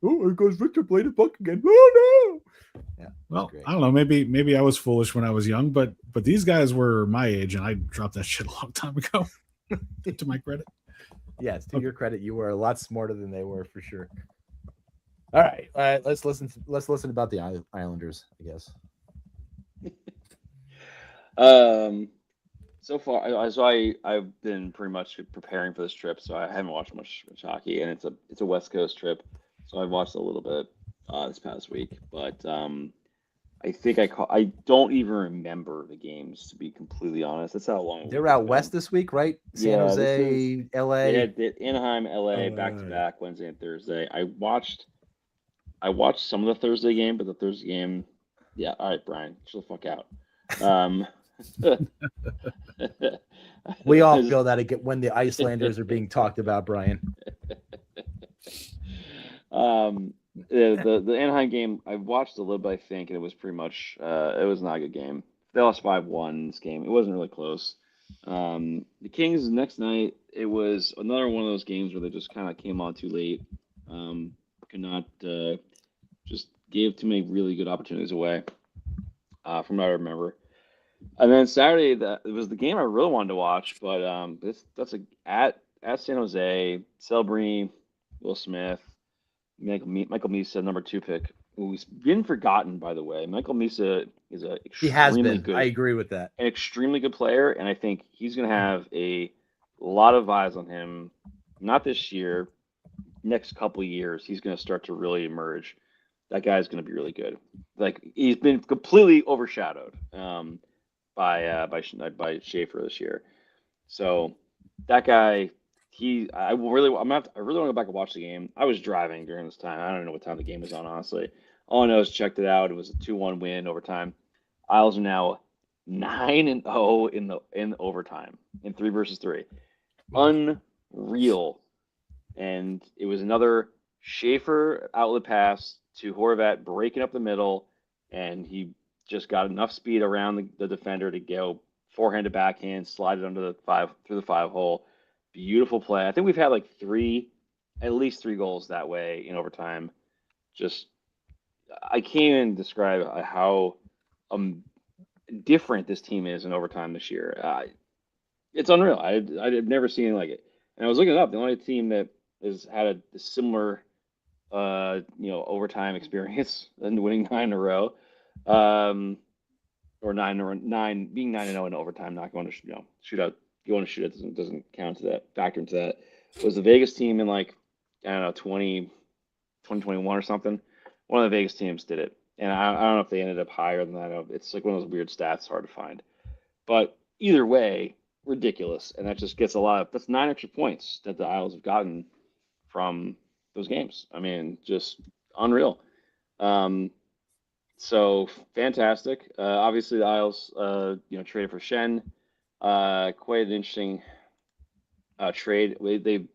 C: Oh, it goes Richter play the puck again. Oh no. Yeah.
E: Well, I don't know. Maybe I was foolish when I was young, but these guys were my age, and I dropped that shit a long time ago. To my credit.
C: Yes, to your credit, you were a lot smarter than they were for sure. All right, let's listen about the Islanders, I guess.
H: So far, I've been pretty much preparing for this trip, so I haven't watched much hockey, and it's a West Coast trip, so I watched a little bit this past week, but I think I don't even remember the games, to be completely honest. That's how long
C: they were out west this week, right? San Jose, LA.
H: Yeah, Anaheim, LA, back to back Wednesday and Thursday. I watched some of the Thursday game, but the Thursday game, yeah. All right, Brian, chill the fuck out.
C: We all feel that when the Icelanders are being talked about, Brian.
H: The Anaheim game, I watched a little bit, I think, and it was pretty much it was not a good game. They lost 5-1 this game. It wasn't really close. The Kings next night, it was another one of those games where they just kind of came on too late. Could not just gave too many really good opportunities away, from what I remember. And then Saturday, it was the game I really wanted to watch, but that's at San Jose, Celebrini, Will Smith, Michael Misa, number 2 pick, who's been forgotten, by the way. Michael Misa is
C: He has
H: extremely
C: been.
H: good.
C: I agree with that.
H: An extremely good player, and I think he's going to have a lot of eyes on him. Not this year, next couple of years, he's going to start to really emerge. That guy's going to be really good. Like, he's been completely overshadowed by Schaeffer this year. So that guy, I really want to go back and watch the game. I was driving during this time. I don't know what time the game was on, honestly. All I know is checked it out. It was a 2-1 win overtime. Isles are now 9-0 in overtime in 3 versus 3. Unreal. And it was another Schaeffer outlet pass to Horvat, breaking up the middle, and he just got enough speed around the defender to go forehand to backhand, slide it under through the 5 hole. Beautiful play. I think we've had like at least three goals that way in overtime. Just, I can't even describe how different this team is in overtime this year. It's unreal. I've never seen anything like it. And I was looking it up. The only team that has had a similar, overtime experience and winning 9 in a row, or 9 being 9-0 in overtime, not going to shootout. Going to shootout doesn't count to that, factor into that. It was the Vegas team in 2021 or something. One of the Vegas teams did it, and I don't know if they ended up higher than that. It's like one of those weird stats, hard to find. But either way, ridiculous, and that just gets that's 9 extra points that the Isles have gotten from those games. I mean, just unreal. So fantastic. Obviously, the Isles, traded for Shen. Quite an interesting trade. They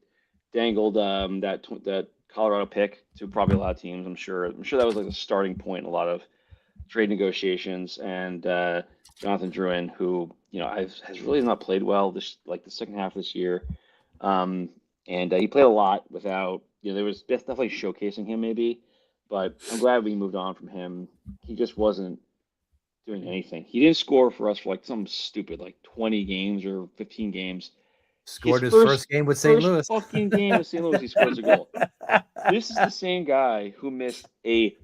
H: dangled that Colorado pick to probably a lot of teams. I'm sure that was like the starting point in a lot of trade negotiations. And Jonathan Drouin, who has really not played well the second half of this year, and he played a lot without. There was definitely showcasing him maybe, but I'm glad we moved on from him. He just wasn't doing anything. He didn't score for us for something stupid, 20 games or 15 games.
C: Scored his first game with St. Louis.
H: Fucking game with St. Louis, he scores a goal. This is the same guy who missed a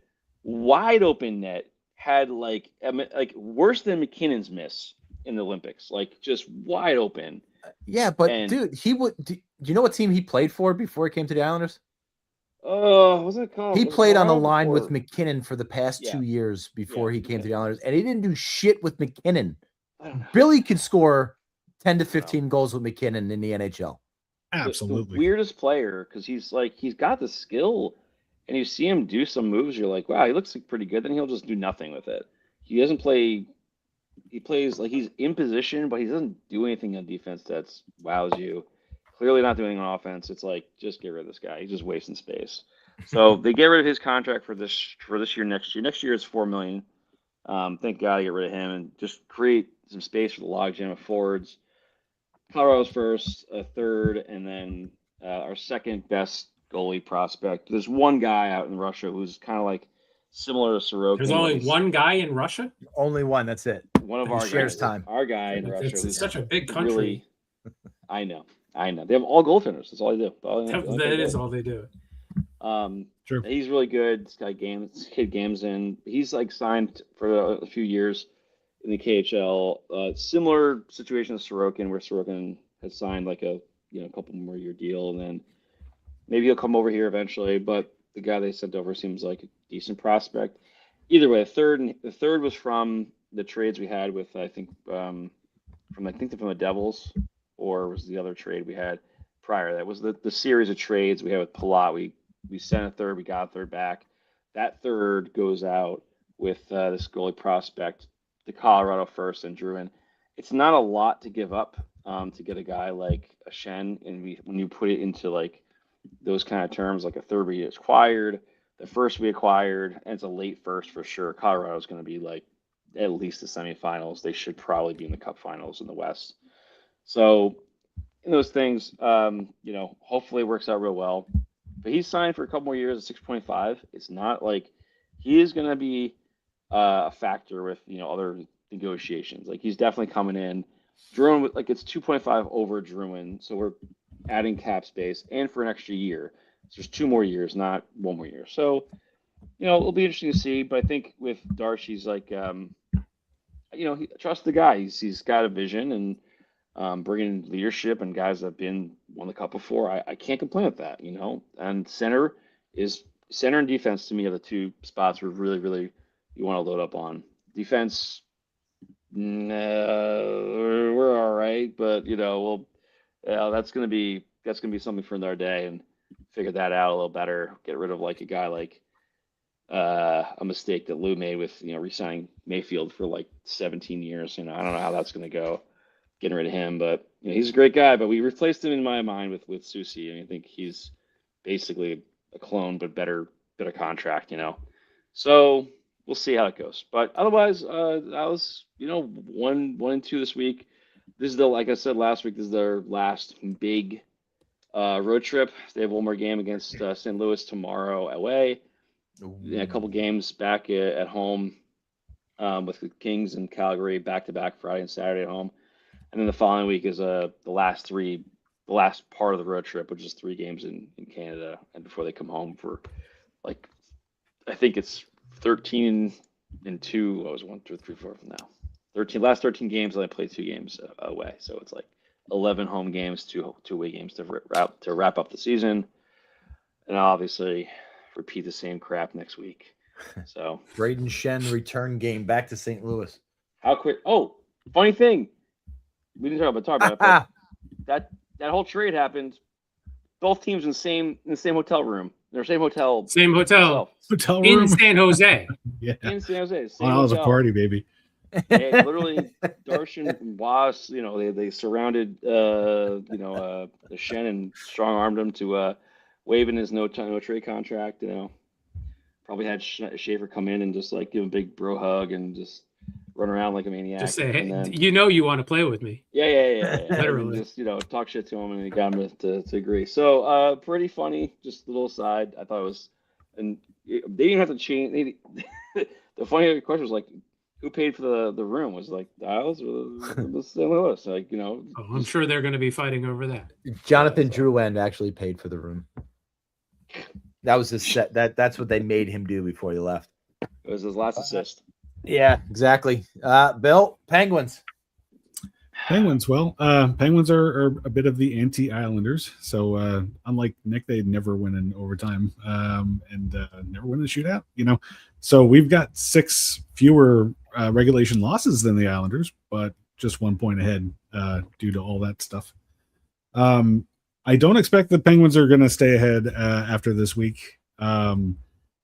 H: wide open net, had worse than McKinnon's miss in the Olympics, just wide open.
C: Yeah, but dude, he would. Do you know what team he played for before he came to the Islanders?
H: What's it called?
C: He played on the line with McKinnon for the past 2 years before he came to the Islanders, and he didn't do shit with McKinnon. Billy could score 10 to 15 goals with McKinnon in the NHL.
E: Absolutely.
H: The weirdest player, because he's got the skill, and you see him do some moves, you're like, wow, he looks pretty good. Then he'll just do nothing with it. He doesn't play. He plays he's in position, but he doesn't do anything on defense that's wows you. Clearly not doing on offense. It's just get rid of this guy. He's just wasting space. So they get rid of his contract for this year, next year. Next year it's $4 million. Thank God to get rid of him and just create some space for the logjam of forwards. Colorado's first, a third, and then our second best goalie prospect. There's one guy out in Russia who's kind of similar to Sorokin.
D: There's only one guy in Russia?
C: Only one, that's it.
H: One of our
C: shares
H: guys.
C: time.
H: Our guy in Russia.
D: It's such a big country.
H: Really, I know. They have all goaltenders. That's all they do.
D: That is all they do.
H: True. He's really good. This kid Gamson. He's signed for a few years in the KHL. Similar situation to Sorokin, where Sorokin has signed a couple more year deal, and then maybe he'll come over here eventually. But the guy they sent over seems like a decent prospect. Either way, the third was from the trades we had with from the Devils, or was the other trade we had prior. That was the series of trades we had with Palat. We sent a third, we got a third back. That third goes out with this goalie prospect, the Colorado first, and Drouin. It's not a lot to give up to get a guy like a Shen, and when you put it into those kind of terms, a third we acquired, the first we acquired, and it's a late first for sure. Colorado's going to be at least the semifinals. They should probably be in the Cup finals in the West. So in those things, hopefully it works out real well. But he's signed for a couple more years at 6.5. It's not he is going to be a factor with other negotiations. Like he's definitely coming in. Druin, like it's 2.5 over Druin, so we're adding cap space and for an extra year. So there's 2 more years, not 1 more year. So it'll be interesting to see. But I think with Darsh, he's like, he trust the guy. He's got a vision and bringing in leadership and guys that have won the cup before. I can't complain with that, And center and defense to me are the 2 spots where really, really you want to load up on. Defense, no, we're all right, but that's gonna be something for another day and figure that out a little better. Get rid of like a guy like a mistake that Lou made with re-signing Mayfield for like 17 years. I don't know how that's gonna go, getting rid of him, but he's a great guy. But we replaced him in my mind with Susi, and I think he's basically a clone but better contract. So we'll see how it goes. But otherwise, I was 1-2 this week. This is like I said last week, this is their last big road trip. They have one more game against St. Louis tomorrow away. A couple games back at home with the Kings and Calgary, back-to-back Friday and Saturday at home. And then the following week is the last part of the road trip, which is 3 games in Canada, and before they come home for like, I think it's 13-2. What was 1, 2, 3, 4 from now? Last 13 games, and I played 2 games away, so it's like 11 home games, 2 away games to wrap up the season, and I'll obviously repeat the same crap next week. So
C: Braden Shen return game back to St. Louis.
H: How quick? Oh, funny thing, we didn't talk about it. But that whole trade happened. Both teams in the same hotel room. Their same hotel.
D: Same hotel.
E: Hotel room
D: in San Jose.
E: Yeah.
H: In San Jose. Same
E: Well, it was a
H: hotel.
E: party, baby.
H: They literally, Darshan and Was, they surrounded, the Shen and strong armed him to waive in his no trade contract. Probably had Schaeffer come in and just like give him a big bro hug and just run around like a maniac.
D: Just say, hey,
H: then,
D: you want to play with me.
H: Yeah.
D: Literally.
H: And just talk shit to him, and he got him to agree. So pretty funny. Just a little aside. I thought it was, and they didn't have to change. The funny question was like, who paid for the room? Was like Dials or the St. Louis? Like
D: Oh, I'm sure they're going to be fighting over that.
C: Jonathan Drouin actually paid for the room. That was his set. That's what they made him do before he left.
H: It was his last assist.
C: Yeah, exactly. Bill, Penguins.
E: Well, Penguins are a bit of the anti-Islanders. So unlike Nick, they'd never win in overtime and never win a shootout. So we've got 6 fewer regulation losses than the Islanders, but just 1 point ahead due to all that stuff. I don't expect the Penguins are going to stay ahead after this week.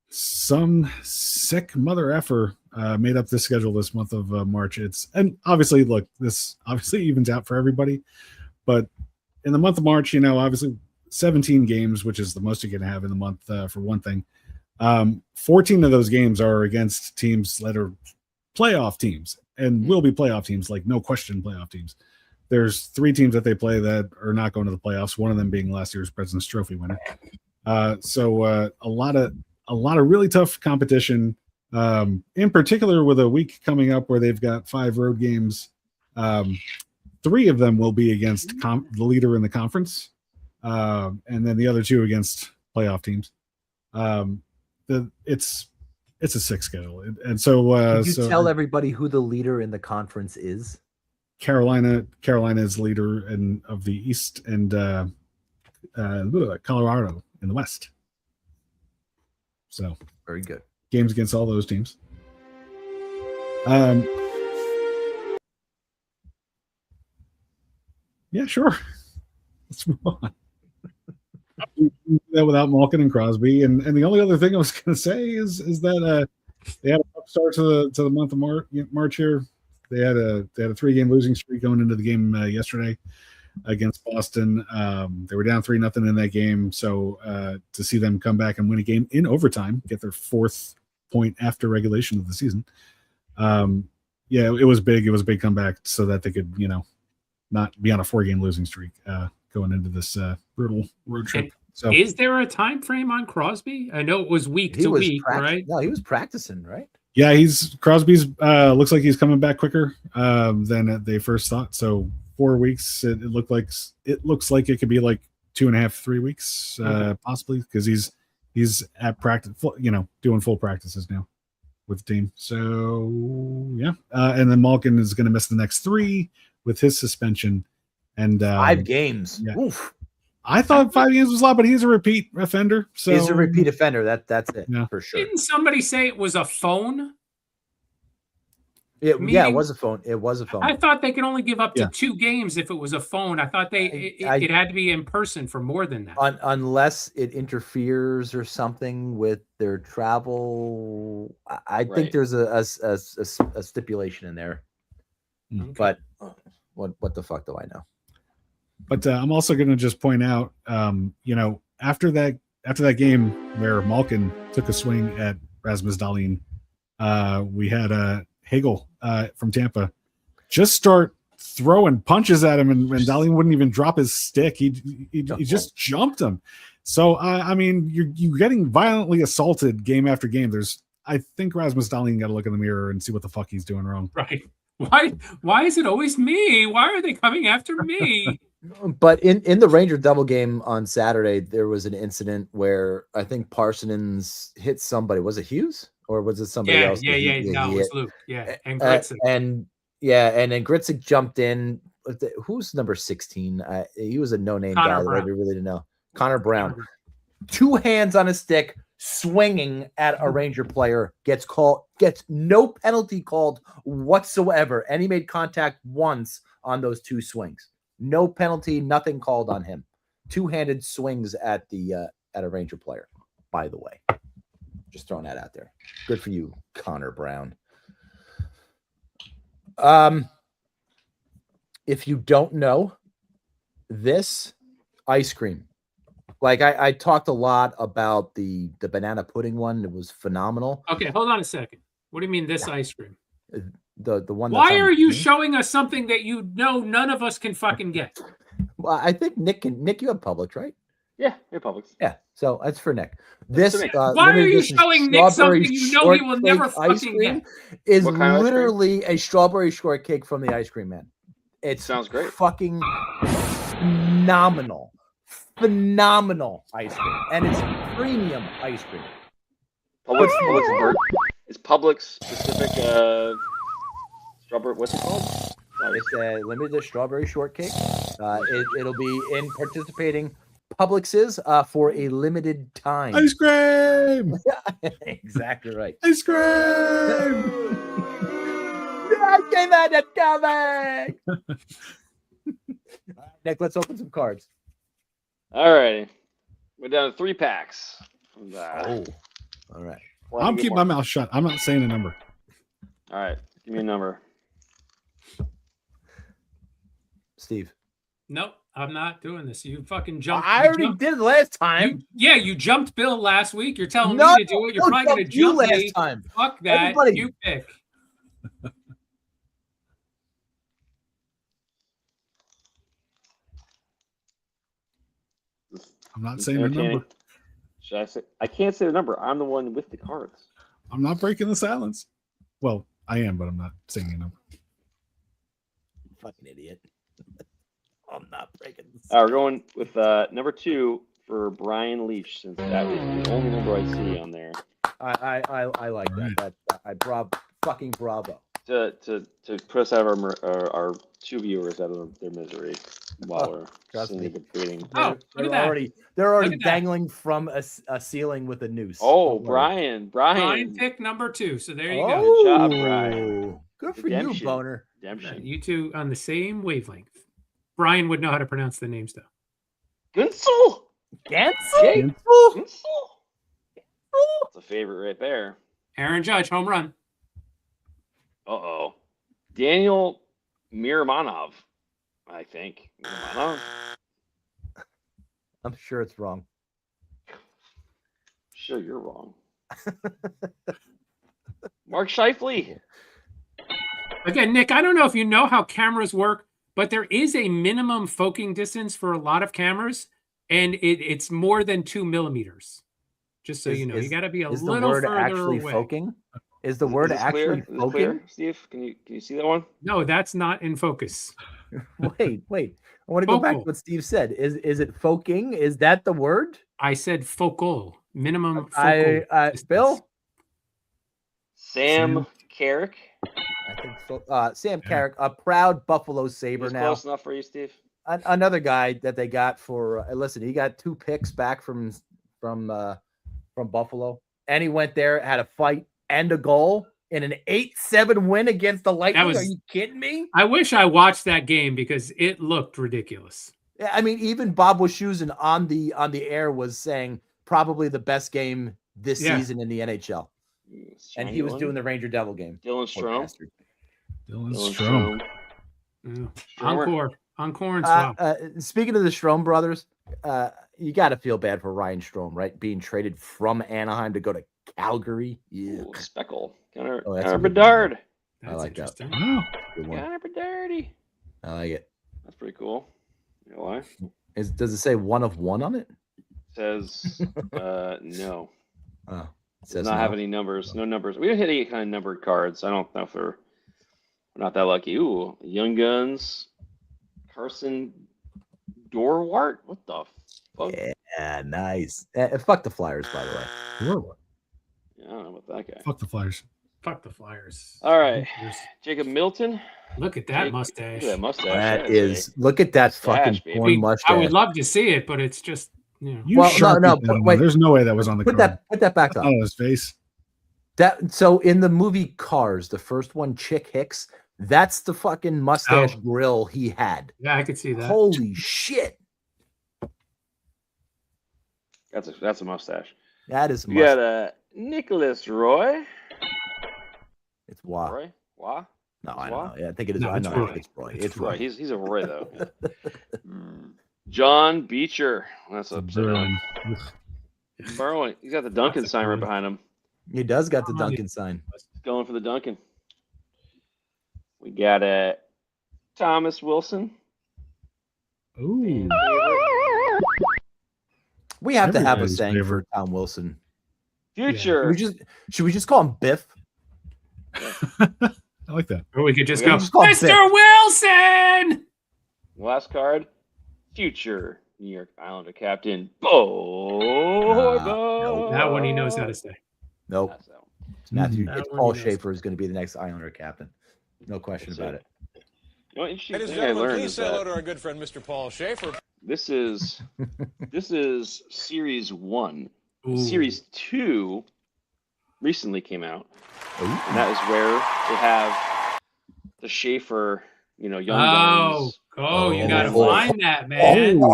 E: Some sick mother effer made up the schedule this month of March. And obviously, look, this obviously evens out for everybody. But in the month of March, obviously 17 games, which is the most you're going to have in the month for one thing. 14 of those games are against teams that are playoff teams and will be playoff teams, like no question playoff teams. There's 3 teams that they play that are not going to the playoffs, one of them being last year's President's Trophy winner. So a lot of really tough competition, in particular with a week coming up where they've got 5 road games. 3 of them will be against the leader in the conference, and then the other 2 against playoff teams. It's a sick schedule, and so
C: Could you tell everybody who the leader in the conference is?
E: Carolina is leader of the East, and Colorado in the West. So
C: very good
E: games against all those teams. Yeah, sure. Let's move on. That without Malkin and Crosby, and the only other thing I was going to say is that they had a tough start to the month of March here. They had a 3-game losing streak going into the game yesterday against Boston. They were down 3-0 in that game. So to see them come back and win a game in overtime, get their 4th point after regulation of the season. It was big. It was a big comeback so that they could, not be on a 4-game losing streak going into this brutal road trip. So
D: is there a time frame on Crosby? I know it was week to week, right?
C: No, he was practicing, right?
E: yeah, Crosby's looks like he's coming back quicker than they first thought. So 4 weeks. It looks like it could be like 2.5, 3 weeks, possibly, because he's at practice, doing full practices now with the team. So yeah, and then Malkin is going to miss the next 3 with his suspension. And
C: 5 games.
E: Yeah.
C: Oof.
E: I thought 5 games was a lot, but he's a repeat offender. So
C: He's a repeat offender. That's it for sure.
D: Didn't somebody say it was a phone?
C: It was a phone. It was a phone.
D: I thought they could only give up to 2 games if it was a phone. I thought it had to be in person for more than that.
C: Unless it interferes or something with their travel. I think there's a stipulation in there.
E: Okay.
C: But what the fuck do I know?
E: But I'm also going to just point out, after that game where Malkin took a swing at Rasmus Dahlin, we had Hagel from Tampa just start throwing punches at him, and Dahlin wouldn't even drop his stick. He just jumped him. So I mean, you're getting violently assaulted game after game. I think Rasmus Dahlin got to look in the mirror and see what the fuck he's doing wrong.
D: Right. Why is it always me? Why are they coming after me?
C: But in the Ranger double game on Saturday, there was an incident where I think Parsons hit somebody. Was it Hughes or was it somebody else?
D: No, it was Luke. Yeah, and Gritzik.
C: And then Gritzik jumped in. Who's number 16? He was a no-name guy that I really didn't know. Connor Brown. 2 hands on a stick, swinging at a Ranger player, gets no penalty called whatsoever, and he made contact once on those 2 swings. No penalty, nothing called on him. 2-handed swings at a Ranger player, by the way. Just throwing that out there. Good for you, Connor Brown. If you don't know, this ice cream, like I talked a lot about the banana pudding one. It was phenomenal.
D: Okay, hold on a second. What do you mean this ice cream?
C: The one.
D: Why are you showing us something that none of us can fucking get?
C: Well, I think Nick, you have Publix, right?
H: Yeah, you're Publix.
C: Yeah, so that's for Nick. This.
D: Why are you showing Nick something he will never fucking get?
C: Is literally a strawberry shortcake from the ice cream man. It sounds great. Fucking phenomenal ice cream, and it's premium ice cream.
H: It's Publix specific strawberry. What's it called?
C: It's a limited strawberry shortcake. It'll be in participating Publix's for a limited time.
E: Ice cream.
C: Exactly right.
E: Ice cream.
C: I came out of coming. Nick, let's open some cards.
H: All right, we're down to 3 packs.
C: All right.
E: I'm keeping my mouth shut. I'm not saying a number.
H: All right, give me a number.
C: Steve.
D: Nope, I'm not doing this. You fucking jumped.
C: I already did it last time.
D: You jumped Bill last week. You're telling me to do it. You're probably going to jump
C: last
D: me.
C: Time.
D: Fuck that.
C: Everybody.
D: You pick.
E: I'm not saying a number.
H: Should I say? I can't say the number. I'm the one with the cards.
E: I'm not breaking the silence. Well, I am, but I'm not saying a number.
C: Fucking idiot. I'm not breaking this.
H: We're going with number 2 for Brian Leach, since that is the only number I see on there.
C: I like that. Fucking bravo.
H: To put us out of our 2 viewers out of their misery while we're debating.
C: They're already dangling from a ceiling with a noose.
H: Oh, Brian
D: picked number 2. So there you go.
H: Good job, Brian.
C: Good for you, Boner.
H: Redemption.
D: You two on the same wavelength. Brian would know how to pronounce the names, though.
H: Gunsel.
C: Gansel.
H: That's a favorite right there.
D: Aaron Judge, home run.
H: Uh-oh. Daniel Miramanov, I think. Miramanov?
C: I'm sure it's wrong.
H: Sure, you're wrong. Mark Scheifele.
D: Again, Nick, I don't know if you know how cameras work, but there is a minimum focusing distance for a lot of cameras. and it's more than 2 millimeters. Just so you know, you got to be a
C: is the
D: little
C: word
D: further
C: actually
D: away.
C: foking? Is the word
H: Is this
C: actually
H: clear? Is it clear,
C: foking?
H: Steve? Can you see that one?
D: No, that's not in focus.
C: Wait. I want to go back to
D: Focal.
C: what Steve said. Is it foking? Is that the word?
D: I said focal, minimum focal. distance.
C: Bill?
H: Sam Carrick.
C: I think so. Sam Carrick, a proud Buffalo Sabre
H: Was
C: now.
H: close enough for you, Steve?
C: Another guy that they got for listen, he got 2 picks back from Buffalo, and he went there, had a fight and a goal in an 8-7 win against the Lightning. Are you kidding me?
D: I wish I watched that game because it looked ridiculous.
C: Yeah, I mean, even Bob Wischusen on the air was saying probably the best game this season in the NHL. And he was doing the Ranger Devil game.
H: Dylan Strome.
E: Dylan Strome.
D: Encore and swap.
C: Speaking of the Strome brothers, you got to feel bad for Ryan Strome, right? Being traded from Anaheim to go to Calgary. Yeah.
H: Speckle.
C: Connor
H: Bedard.
C: I like that.
H: Connor Bedard.
C: I like it.
H: That's pretty cool. You know why?
C: Does it say 1 of 1 on it?
H: It says no.
C: Oh, it
H: does not have any numbers. No numbers. We don't hit any kind of numbered cards. I don't know if we're not that lucky. Ooh, Young Guns. Carson Dorwart? What the fuck?
C: Yeah, nice. Fuck the Flyers, by the way.
E: Dorwart.
H: Yeah, I don't know about that guy.
E: Fuck the Flyers.
D: Fuck the Flyers.
H: All right. Jacob Milton.
D: Look at that mustache.
H: Look at that mustache.
C: That is. Look at that fucking porn mustache.
D: I would love to see it, but it's just.
E: You
C: no. Wait,
E: there's no way that was on the card.
C: Put that back up.
E: On his face.
C: So in the movie Cars, the first one, Chick Hicks, that's the fucking mustache grill he had.
D: Yeah, I could see that.
C: Holy shit.
H: That's a mustache.
C: That is.
H: We got Nicholas Roy.
C: It's Wah.
H: Roy? Wah?
C: No, I don't know. Yeah, I think it is.
D: No,
C: I
D: it's
C: know
D: Roy.
C: it's Roy.
H: It's Roy. He's a Roy though. John Beecher. That's a Berwin. He's got the Duncan sign right behind him.
C: He does got the Duncan sign.
H: Going for the Duncan. We got Thomas Wilson.
E: Ooh.
C: We have to have a
E: Everybody's
C: saying
E: favorite.
C: for Tom Wilson.
H: Future.
C: Should we just call him Biff?
E: I like that.
D: Or we could just
C: We
D: go,
C: just call him
D: Mr.
C: Biff.
D: Wilson!
H: Last card. Future New York Islander captain Horvat.
D: That one he knows how to say.
C: Nope.
H: That's that one.
C: It's Matthew.
D: That
C: It's
D: one
C: Paul
D: he knows.
C: Schaeffer is going to be the next Islander captain. No question
H: That's
C: about
H: it.
C: it.
H: You know what interesting
B: Ladies and
H: thing I
B: gentlemen,
H: learned
B: please
H: is
B: say hello
H: that
B: to our good friend, Mr. Paul Schaeffer.
H: this is Series 1.
D: Ooh.
H: Series 2 recently came out. And that is where they have the Schaeffer, Young Guns.
D: You gotta find that, man.
H: Yeah,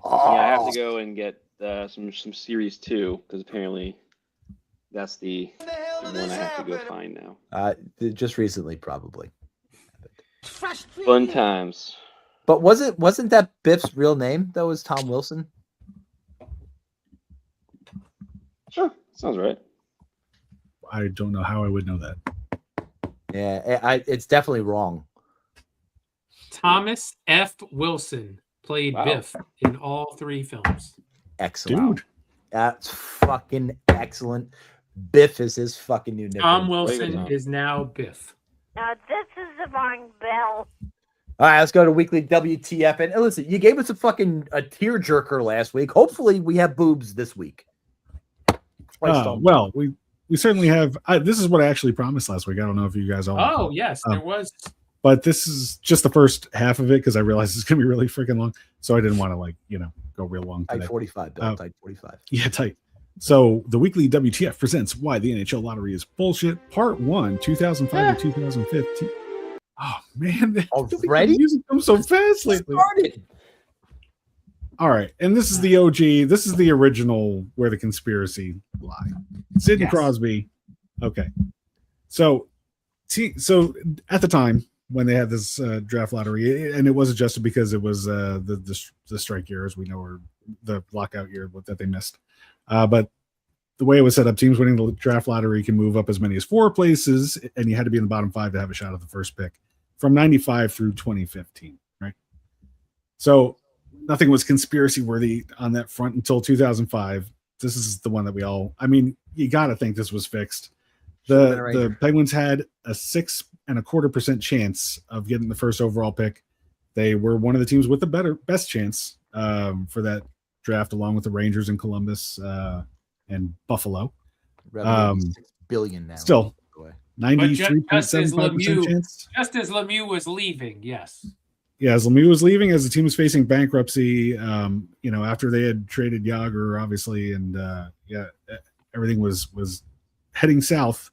H: I have to go and get some Series 2 because apparently that's the one I have to go find now.
C: Just recently, probably.
H: Fun times.
C: But wasn't that Biff's real name? That was Tom Wilson.
H: Sure, sounds right.
E: I don't know how I would know that.
C: Yeah, it's definitely wrong.
D: Thomas F. Wilson played
H: Wow.
D: Biff in all 3 films.
C: Excellent.
E: Dude.
C: That's fucking excellent. Biff is his fucking new nickname.
D: Tom Wilson is now Biff.
I: Now this is the wrong bell.
C: All right, let's go to weekly WTF. And listen, you gave us a tearjerker last week. Hopefully, we have boobs this week.
E: Well, we certainly have. This is what I actually promised last week. I don't know if you guys all.
D: Oh, yes, there was.
E: But this is just the first half of it because I realized it's going to be really freaking long. So I didn't want to go real long today.
C: Tight 45, Bill. Tight 45.
E: Yeah, tight. So the weekly WTF presents Why the NHL Lottery is Bullshit, Part 1, 2005 to 2015. Oh, man.
C: Already?
E: Music comes so fast lately. All right. And this is the OG. This is the original where the conspiracy lie. Sidney Crosby. Okay. So at the time when they had this draft lottery, and it was adjusted because it was the strike year, as we know, or the lockout year that they missed. But the way it was set up, teams winning the draft lottery can move up as many as 4 places, and you had to be in the bottom 5 to have a shot at the first pick from 95 through 2015, right? So nothing was conspiracy worthy on that front until 2005. This is the one that I mean, you got to think this was fixed. The Penguins had a 6.25% chance of getting the first overall pick. They were one of the teams with the best chance for that draft, along with the Rangers and Columbus and Buffalo.
C: $6 billion now.
E: Still, 93.75% chance.
D: Just as Lemieux was leaving, yes.
E: Yeah, as Lemieux was leaving, as the team was facing bankruptcy, after they had traded Yager, obviously, and everything was heading south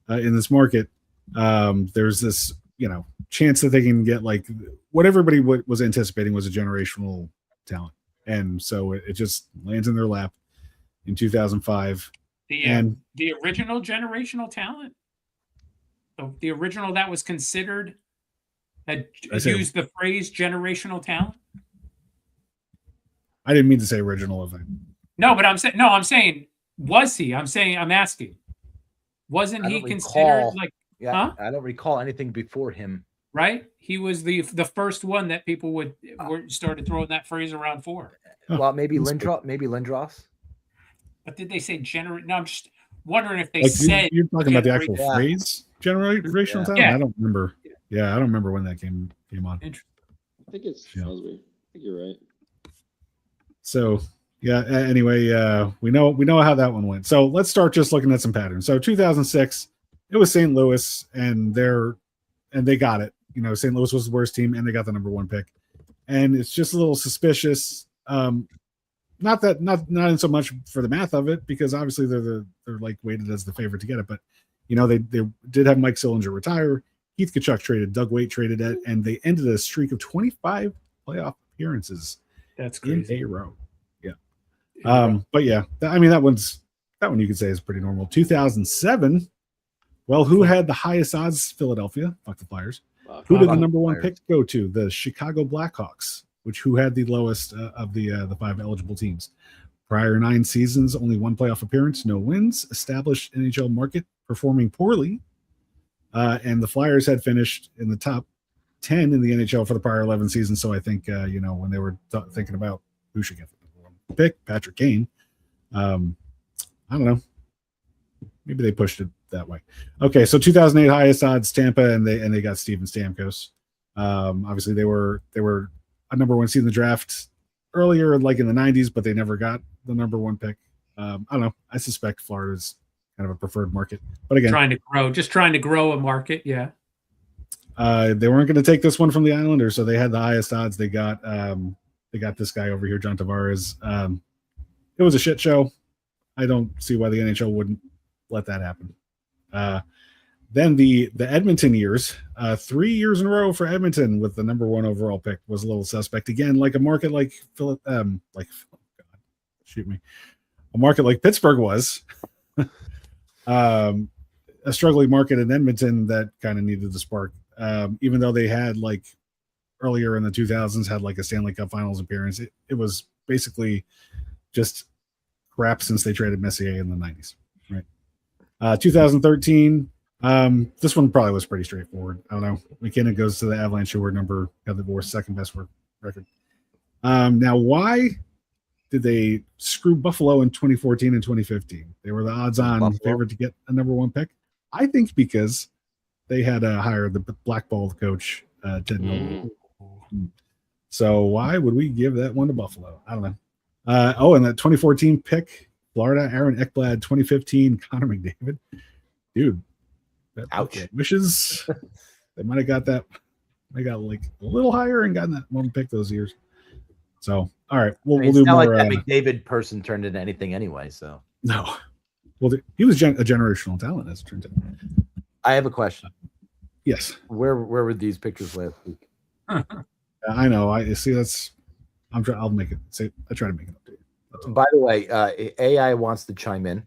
E: in this market. There's this, chance that they can get like what everybody was anticipating was a generational talent, and so it just lands in their lap in 2005.
D: The original generational talent, the original that was considered. Had used the phrase generational talent.
E: I didn't mean to say original event.
D: No, but I'm saying, was he? I'm asking. Wasn't he considered like?
C: Yeah, I don't recall anything before him.
D: Right, he was the first one that people started throwing that phrase around for.
C: Well, maybe Lindros.
D: But did they say generate? No, I'm just wondering if they said
E: you're talking about the actual phrase generational talent. I don't remember. Yeah, I don't remember when that came on.
H: I think it's Crosby. I think you're right.
E: So anyway, we know how that one went. So let's start just looking at some patterns. So 2006, it was St. Louis, and they got it. St. Louis was the worst team, and they got the number 1 pick. And it's just a little suspicious. Not in so much for the math of it, because obviously they're like weighted as the favorite to get it. But they did have Mike Sillinger retire. Keith Tkachuk traded, Doug Weight traded it, and they ended a streak of 25 playoff appearances.
D: That's crazy.
E: In a row. Yeah. But yeah, that one you could say is pretty normal. 2007. Well, who had the highest odds? Philadelphia. Fuck the Flyers. Who did the number 1 pick go to? The Chicago Blackhawks, who had the lowest of the 5 eligible teams. Prior 9 seasons, only 1 playoff appearance, no wins. Established NHL market, performing poorly. And the Flyers had finished in the top 10 in the NHL for the prior 11 seasons. So I think, when they were thinking about who should get the number 1 pick, Patrick Kane. I don't know. Maybe they pushed it that way. Okay, so 2008 highest odds Tampa, and they got Steven Stamkos. Obviously, they were a number 1 seed in the draft earlier, like in the 90s, but they never got the number 1 pick. I don't know. I suspect Florida's kind of a preferred market, but again,
D: trying to grow a market. Yeah.
E: They weren't going to take this one from the Islanders, so they had the highest odds. They got this guy over here, John Tavares. It was a shit show. I don't see why the NHL wouldn't let that happen. Then the Edmonton years, 3 years in a row for Edmonton with the number 1 overall pick was a little suspect. Again, like a market like a market like Pittsburgh was. A struggling market in Edmonton that kind of needed the spark. Even though they had earlier in the 2000s had a Stanley Cup Finals appearance, it was basically just crap since they traded Messier in the 90s. Right. 2013. This one probably was pretty straightforward. I don't know. McKinnon goes to the Avalanche, who were got the second best record. Now, why did they screw Buffalo in 2014 and 2015? They were the odds-on favorite to get a number 1 pick. I think because they had hired the blackballed coach, Ted Nolan. So why would we give that one to Buffalo? I don't know. And that 2014 pick, Florida, Aaron Ekblad, 2015, Connor McDavid. Dude, ouch. Wishes they might have got that. They got a little higher and gotten that 1 pick those years. So, all right, we'll do more.
C: Like that McDavid person turned into anything anyway. So
E: no, well, he was a generational talent, as it turns out.
C: I have a question.
E: Yes,
C: where were these pictures last week?
E: I know. I see. I'll make it. I try to make it up to you.
C: By the way, AI wants to chime in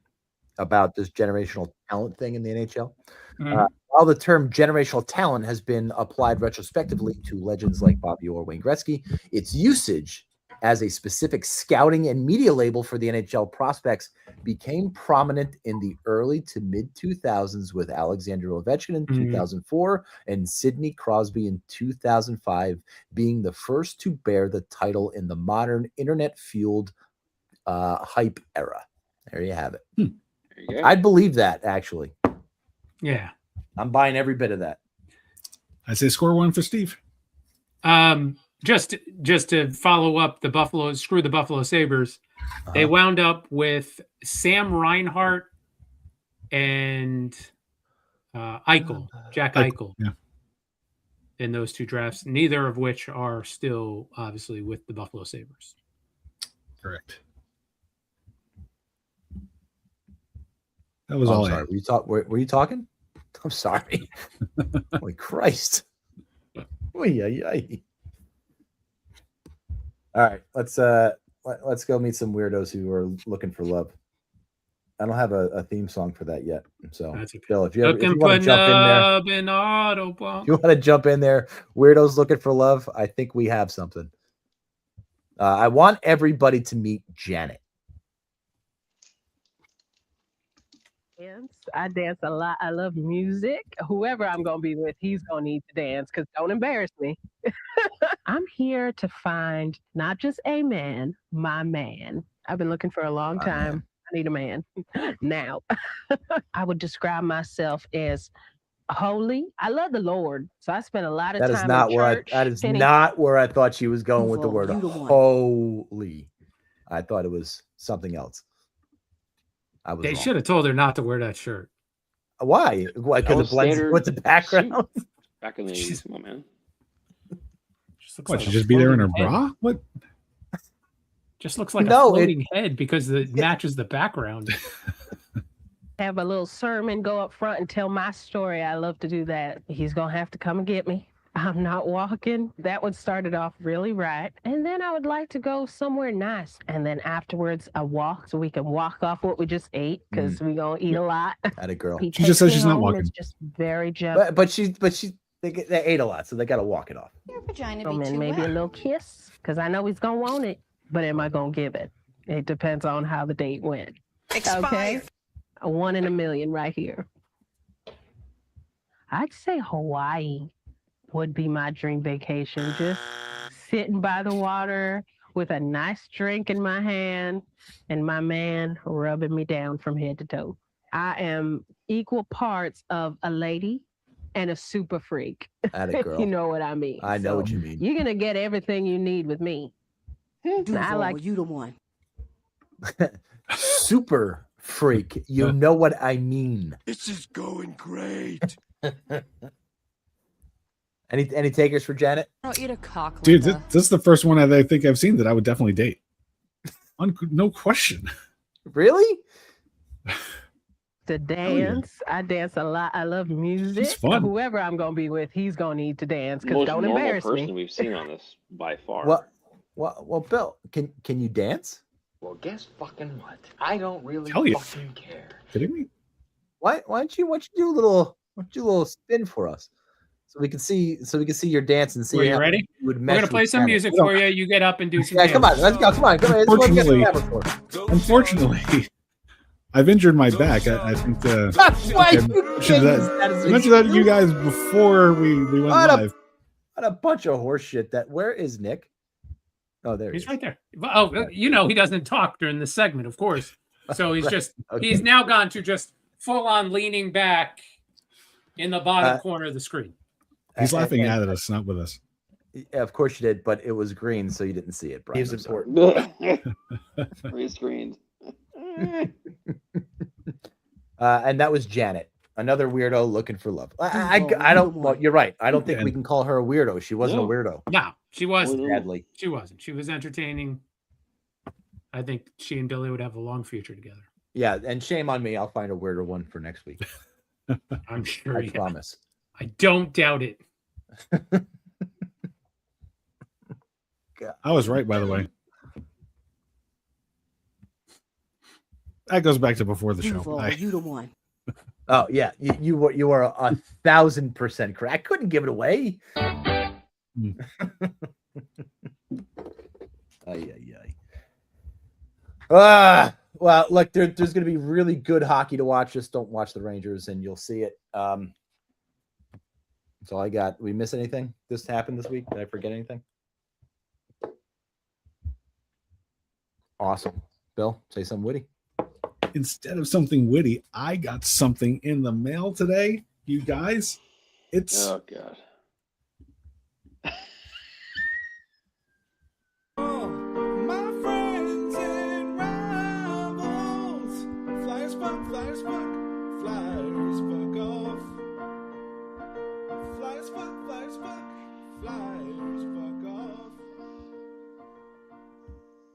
C: about this generational talent thing in the NHL. While the term generational talent has been applied retrospectively to legends like Bobby Orr, Wayne Gretzky, its usage as a specific scouting and media label for the NHL prospects became prominent in the early to mid 2000s with Alexander Ovechkin in 2004 and Sidney Crosby in 2005 being the first to bear the title in the modern internet-fueled hype era. There you have it.
H: There you go.
C: I'd believe that, actually.
D: Yeah.
C: I'm buying every bit of that.
E: I say score one for Steve.
D: Just to follow up the Buffalo Sabres, they wound up with Sam Reinhart and Eichel, Jack Eichel, in those two drafts, neither of which are still obviously with the Buffalo Sabres.
E: Correct. That was all.
C: Sorry. Were you talking? I'm sorry. Holy Christ. Oy, oy, oy. All right, let's go meet some weirdos who are looking for love. I don't have a theme song for that yet. So, Bill, if you want to jump in there, if you want to jump in there, weirdos looking for love. I think we have something. I want everybody to meet Janet.
J: I dance a lot. I love music. Whoever I'm going to be with, he's going to need to dance because don't embarrass me. I'm here to find not just a man, my man. I've been looking for a long time. I need a man now. I would describe myself as holy. I love the Lord. So I spend a lot of time in church.
C: That is not where I thought she was going with the word holy. I thought it was something else.
D: They should have told her not to wear that shirt.
C: Why? Why? Because it blends with the background.
H: Back in the 80s, come on, man.
E: What? She just be there in her bra? What?
D: Just looks like a floating head because it matches the background.
J: Have a little sermon, go up front and tell my story. I love to do that. He's gonna have to come and get me. I'm not walking. That one started off really right. And then I would like to go somewhere nice. And then afterwards, a walk so we can walk off what we just ate because we're going to eat a lot.
C: At a girl.
E: She just says she's not walking.
J: It's just very gentle.
C: But they ate a lot, so they got to walk it off.
J: Your vagina maybe a little kiss because I know he's going to want it. But am I going to give it? It depends on how the date went. Okay? A 1 in a million right here. I'd say Hawaii would be my dream vacation. Just sitting by the water with a nice drink in my hand and my man rubbing me down from head to toe. I am equal parts of a lady and a super freak.
C: Girl.
J: You know what I mean.
C: I know what you mean.
J: You're going to get everything you need with me. I like
G: you the one.
C: Super freak. You know what I mean.
B: This is going great.
C: Any takers for Janet?
K: I don't eat a cock.
E: Dude, this is the first one I think I've seen that I would definitely date. No question.
C: Really?
J: To dance. I dance a lot. I love music.
E: It's fun.
J: Whoever I'm going to be with, he's going to need to dance because don't embarrass me.
H: Most normal person we've seen on this by far.
C: Well, Bill, can you dance?
L: Well, guess fucking what? I don't really fucking care.
E: Kidding me?
C: Why don't you do a little spin for us? So we can see your dance and see.
D: Are you ready? We're gonna play some music for you. You get up and do some.
C: Yeah, come on, let's go. Come on.
E: Unfortunately, I've injured my back. I think. I mentioned that to you guys before we went live.
C: What a bunch of horse shit. Where is Nick? Oh, there
D: he's right there. Oh, he doesn't talk during the segment, of course. So he's just he's now gone to just full on leaning back in the bottom corner of the screen.
E: He's laughing at us, not with us.
C: Yeah, of course you did, but it was green, so you didn't see it, Brian.
H: He's important. Pre-screened.
C: And that was Janet, another weirdo looking for love. I don't. Well, you're right. I don't think we can call her a weirdo. She wasn't a weirdo.
D: No, she wasn't.
C: Sadly,
D: she wasn't. She was entertaining. I think she and Billy would have a long future together.
C: Yeah, and shame on me. I'll find a weirder one for next week.
D: I'm sure.
C: I promise.
D: I don't doubt it.
E: I was right, by the way. That goes back to before the show.
G: You the one.
C: Oh yeah, you were 1,000% correct. I couldn't give it away. Well, look, there's going to be really good hockey to watch. Just don't watch the Rangers, and you'll see it. That's all I got. We miss anything? This happened this week? Did I forget anything? Awesome. Bill, say something witty.
E: Instead of something witty, I got something in the mail today, you guys. It's
H: oh god.
B: My friends and rivals, flyers fuck, flyers fuck, flyers.